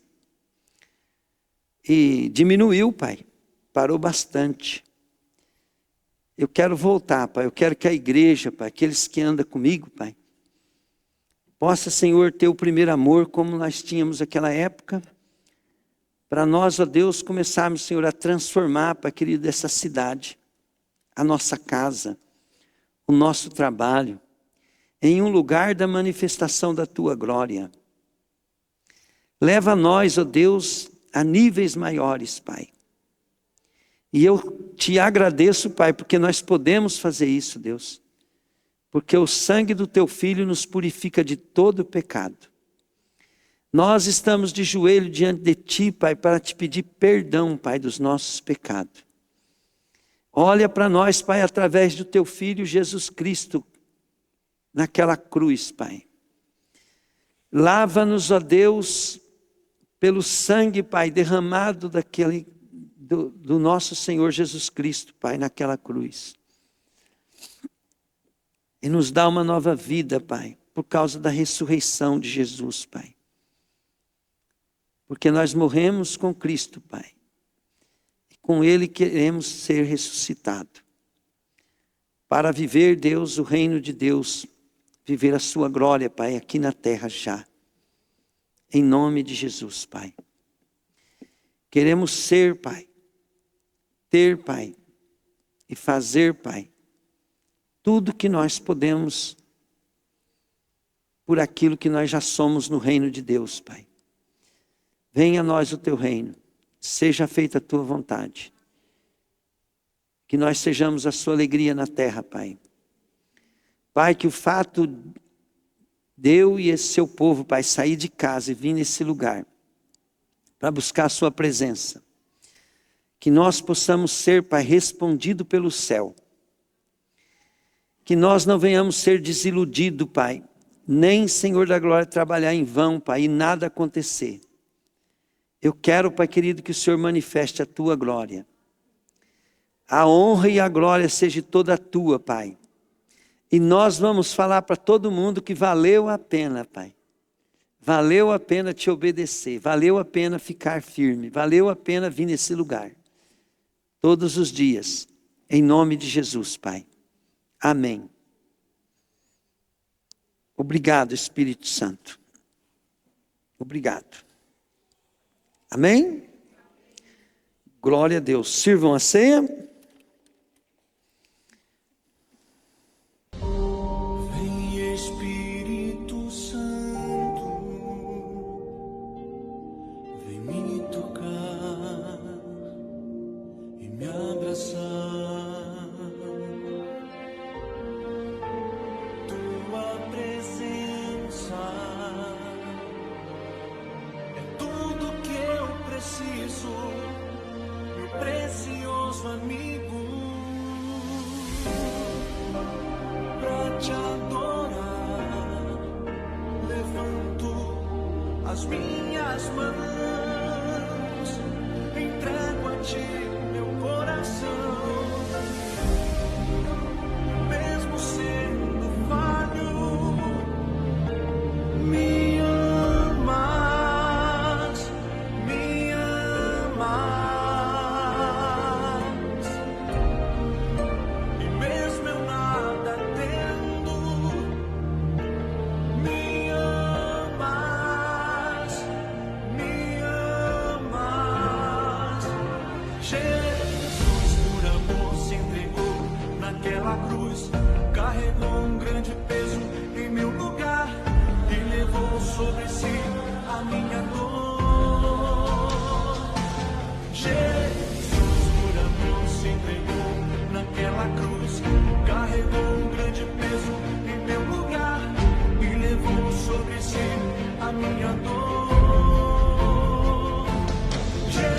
[SPEAKER 3] E diminuiu, Pai, parou bastante. Eu quero voltar, Pai, eu quero que a igreja, Pai, aqueles que andam comigo, Pai, possa, Senhor, ter o primeiro amor como nós tínhamos naquela época, para nós, ó Deus, começarmos, Senhor, a transformar, Pai querido, essa cidade, a nossa casa, o nosso trabalho, em um lugar da manifestação da Tua glória. Leva nós, ó Deus, a níveis maiores, Pai. E eu te agradeço, Pai, porque nós podemos fazer isso, Deus. Porque o sangue do Teu Filho nos purifica de todo pecado. Nós estamos de joelho diante de Ti, Pai, para Te pedir perdão, Pai, dos nossos pecados. Olha para nós, Pai, através do Teu Filho Jesus Cristo, naquela cruz, Pai. Lava-nos, ó Deus, pelo sangue, Pai, derramado do nosso Senhor Jesus Cristo, Pai, naquela cruz. E nos dá uma nova vida, Pai, por causa da ressurreição de Jesus, Pai. Porque nós morremos com Cristo, Pai. E com Ele queremos ser ressuscitados. Para viver, Deus, o reino de Deus. Viver a sua glória, Pai, aqui na terra já. Em nome de Jesus, Pai. Queremos ser, Pai. Ter, Pai. E fazer, Pai. Tudo que nós podemos. Por aquilo que nós já somos no reino de Deus, Pai. Venha a nós o Teu reino. Seja feita a Tua vontade. Que nós sejamos a Sua alegria na terra, Pai. Pai, que o fato de eu e esse seu povo, Pai, sair de casa e vir nesse lugar para buscar a sua presença, que nós possamos ser, Pai, respondido pelo céu. Que nós não venhamos ser desiludidos, Pai, nem, Senhor da glória, trabalhar em vão, Pai, e nada acontecer. Eu quero, Pai querido, que o Senhor manifeste a tua glória. A honra e a glória seja toda tua, Pai. E nós vamos falar para todo mundo que valeu a pena, Pai. Valeu a pena te obedecer, valeu a pena ficar firme, valeu a pena vir nesse lugar. Todos os dias, em nome de Jesus, Pai. Amém. Obrigado, Espírito Santo. Obrigado. Amém? Glória a Deus. Sirvam a ceia.
[SPEAKER 1] Vem Espírito Santo, vem me tocar e me abraçar. Tua presença é tudo que eu preciso, meu precioso amigo. Pra te adorar, levanto as minhas mãos, entrego a ti meu coração, mesmo sendo falho, me amas, me amas. E mesmo eu nada tendo, me amas, me amas. Jesus, por amor, se entregou naquela cruz, carregou um grande peso em meu lugar e levou sobre si a minha dor. Jesus, por amor, se entregou naquela cruz, carregou um grande peso em meu lugar e levou sobre si a minha dor. Jesus,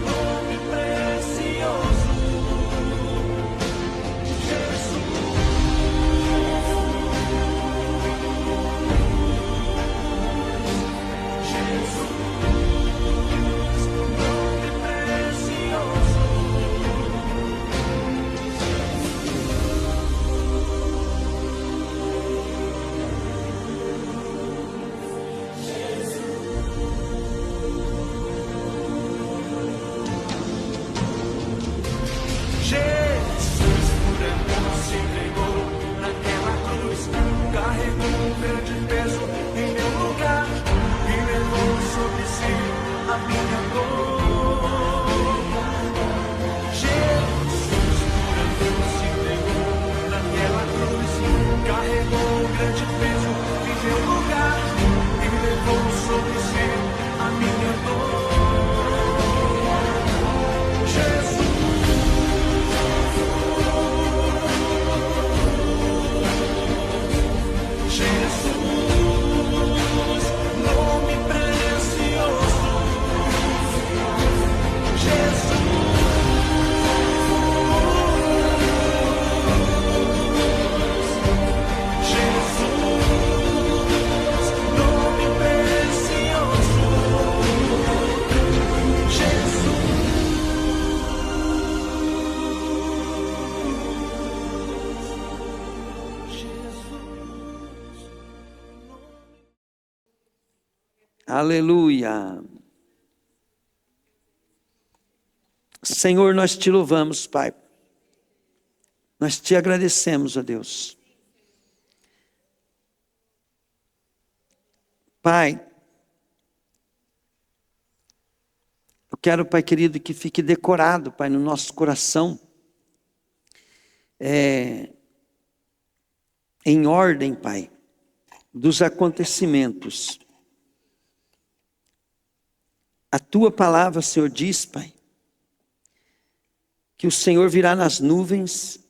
[SPEAKER 1] nome precioso. Jesus, por amor, se entregou naquela cruz, carregou um grande peso em meu lugar e levou sobre si a minha dor. Jesus, por amor, se entregou naquela cruz, carregou um grande peso em meu lugar e levou sobre si a minha dor. Jesus, Jesus, nome precioso. Jesus, Jesus, nome precioso.
[SPEAKER 3] Aleluia. Senhor, nós te louvamos, Pai. Nós te agradecemos, ó Deus. Pai, eu quero, Pai querido, que fique decorado, Pai, no nosso coração, em ordem, Pai, dos acontecimentos. A tua palavra, Senhor, diz, Pai, que o Senhor virá nas nuvens,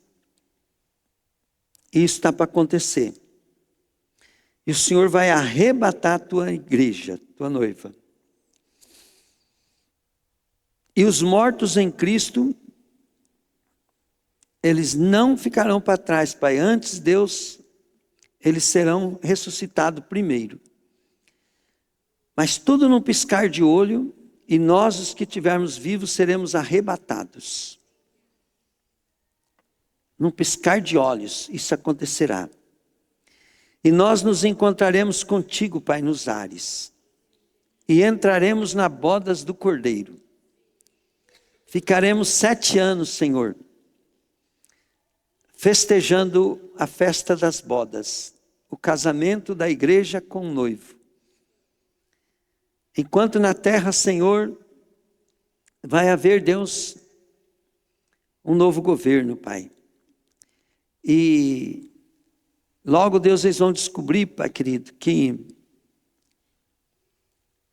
[SPEAKER 3] e isso está para acontecer. E o Senhor vai arrebatar a tua igreja, tua noiva. E os mortos em Cristo, eles não ficarão para trás, Pai. Antes, Deus, eles serão ressuscitados primeiro. Mas tudo num piscar de olho, e nós, os que estivermos vivos, seremos arrebatados. Num piscar de olhos, isso acontecerá. E nós nos encontraremos contigo, Pai, nos ares. E entraremos na bodas do Cordeiro. Ficaremos 7 anos, Senhor, festejando a festa das bodas, o casamento da igreja com o noivo. Enquanto na terra, Senhor, vai haver, Deus, um novo governo, Pai. E logo, Deus, eles vão descobrir, Pai querido, que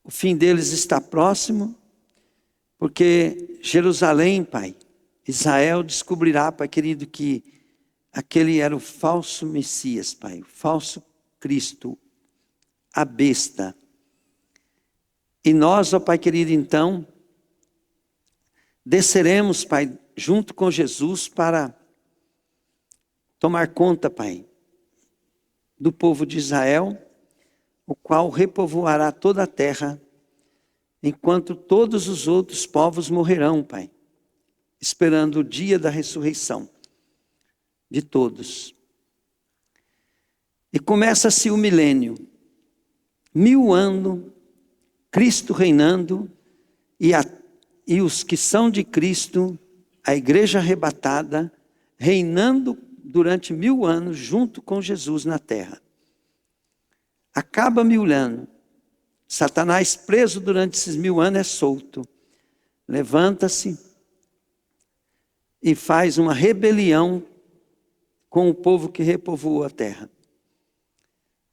[SPEAKER 3] o fim deles está próximo, porque Jerusalém, Pai, Israel descobrirá, Pai querido, que aquele era o falso Messias, Pai, o falso Cristo, a besta. E nós, ó Pai querido, então, desceremos, Pai, junto com Jesus para tomar conta, Pai, do povo de Israel, o qual repovoará toda a terra, enquanto todos os outros povos morrerão, Pai, esperando o dia da ressurreição de todos. E começa-se o milênio, 1000 anos, Cristo reinando, e os que são de Cristo, a igreja arrebatada, reinando durante 1000 anos junto com Jesus na terra. Acaba 1000 anos. Satanás preso durante esses 1000 anos é solto. Levanta-se e faz uma rebelião com o povo que repovoou a terra.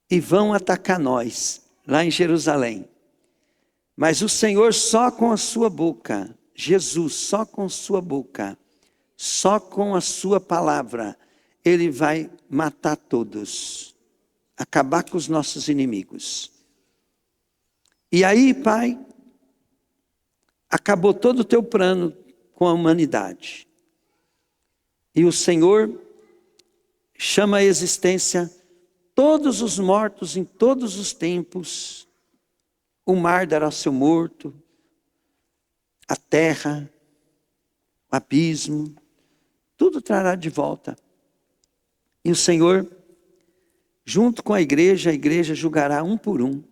[SPEAKER 3] E vão atacar nós, lá em Jerusalém. Mas o Senhor só com a sua boca, Jesus só com sua boca, só com a sua palavra, Ele vai matar todos, acabar com os nossos inimigos. E aí, Pai, acabou todo o teu plano com a humanidade. E o Senhor chama à existência todos os mortos em todos os tempos. O mar dará seu morto, a terra, o abismo, tudo trará de volta. E o Senhor, junto com a igreja julgará um por um.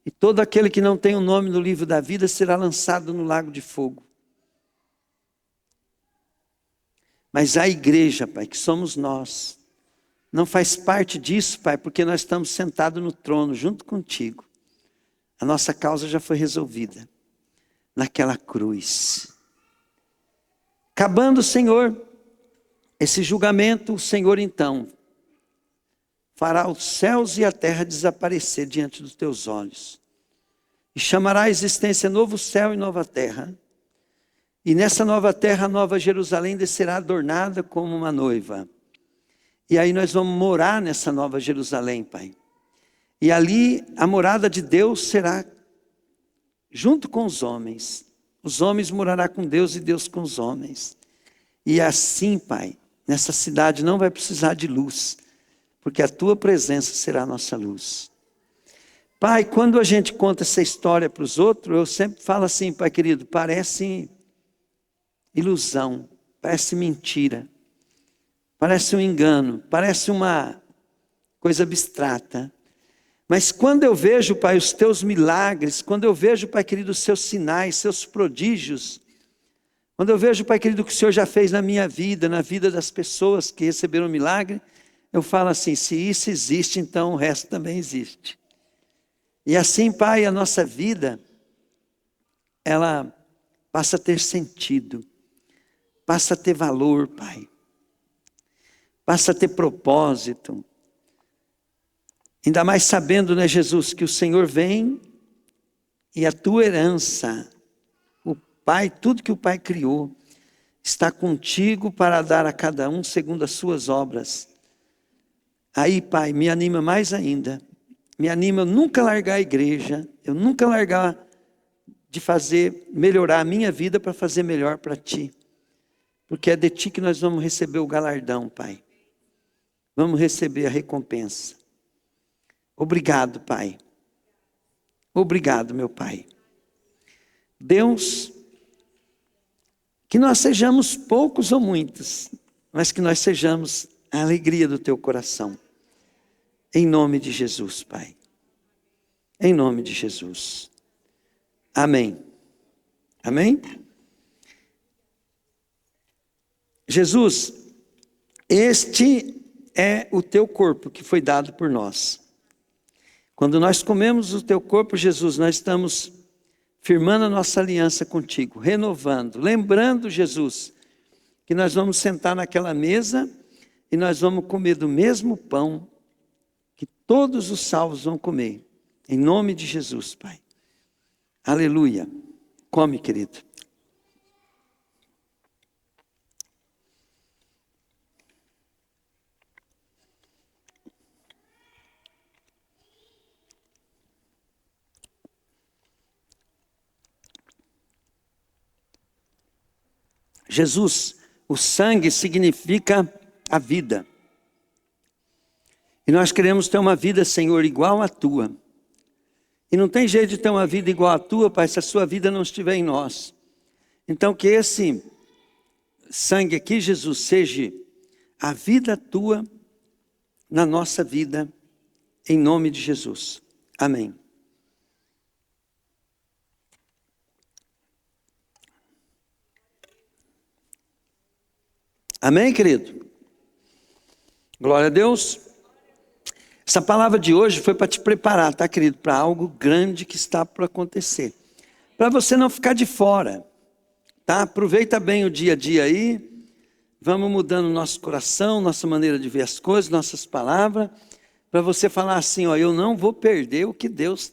[SPEAKER 3] E todo aquele que não tem o nome no livro da vida será lançado no lago de fogo. Mas a igreja, Pai, que somos nós, não faz parte disso, Pai, porque nós estamos sentados no trono junto contigo. A nossa causa já foi resolvida naquela cruz. Acabando, Senhor, esse julgamento, o Senhor então fará os céus e a terra desaparecer diante dos teus olhos. E chamará a existência novo céu e nova terra. E nessa nova terra, a nova Jerusalém descerá adornada como uma noiva. E aí nós vamos morar nessa nova Jerusalém, Pai. E ali a morada de Deus será junto com os homens. Os homens morarão com Deus e Deus com os homens. E assim, Pai, nessa cidade não vai precisar de luz, porque a tua presença será a nossa luz. Pai, quando a gente conta essa história para os outros, eu sempre falo assim, Pai querido, parece ilusão, parece mentira, parece um engano, parece uma coisa abstrata. Mas quando eu vejo, Pai, os teus milagres, quando eu vejo, Pai querido, os seus sinais, seus prodígios, quando eu vejo, Pai querido, o que o Senhor já fez na minha vida, na vida das pessoas que receberam o milagre, eu falo assim, se isso existe, então o resto também existe. E assim, Pai, a nossa vida, ela passa a ter sentido, passa a ter valor, Pai, passa a ter propósito. Ainda mais sabendo, né, Jesus, que o Senhor vem E a tua herança, o Pai, tudo que o Pai criou, está contigo para dar a cada um segundo as suas obras. Aí, Pai, me anima mais ainda. Me anima eu nunca largar a igreja, eu nunca largar de melhorar a minha vida para fazer melhor para Ti. Porque é de Ti que nós vamos receber o galardão, Pai. Vamos receber a recompensa. Obrigado, Pai. Obrigado, meu Pai. Deus, que nós sejamos poucos ou muitos, mas que nós sejamos a alegria do Teu coração. Em nome de Jesus, Pai. Em nome de Jesus. Amém. Amém? Jesus, este é o Teu corpo que foi dado por nós. Quando nós comemos o Teu corpo, Jesus, nós estamos firmando a nossa aliança contigo, renovando, lembrando, Jesus, que nós vamos sentar naquela mesa e nós vamos comer do mesmo pão que todos os salvos vão comer. Em nome de Jesus, Pai. Aleluia. Come, querido. Jesus, o sangue significa a vida. E nós queremos ter uma vida, Senhor, igual à Tua. E não tem jeito de ter uma vida igual à Tua, Pai, se a Sua vida não estiver em nós. Então que esse sangue aqui, Jesus, seja a vida Tua na nossa vida, em nome de Jesus. Amém. Amém, querido? Glória a Deus. Essa palavra de hoje foi para te preparar, tá, querido? Para algo grande que está por acontecer. Para você não ficar de fora, tá? Aproveita bem o dia a dia aí. Vamos mudando nosso coração, nossa maneira de ver as coisas, nossas palavras. Para você falar assim, ó, eu não vou perder o que Deus...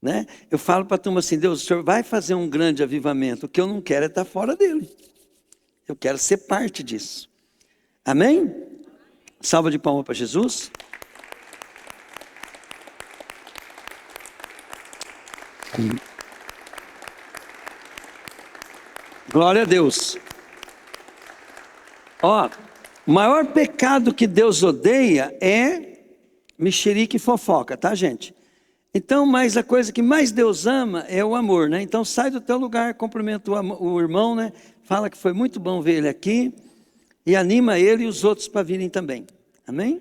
[SPEAKER 3] Né? Eu falo para a turma assim, Deus, o Senhor vai fazer um grande avivamento. O que eu não quero é estar fora dele. Eu quero ser parte disso. Amém? Salva de palmas para Jesus. Glória a Deus. Ó, o maior pecado que Deus odeia é mexerica e fofoca, tá, gente? Então, mas a coisa que mais Deus ama é o amor, né? Então sai do teu lugar, cumprimenta o irmão, né? Fala que foi muito bom ver ele aqui e anima ele e os outros para virem também. Amém?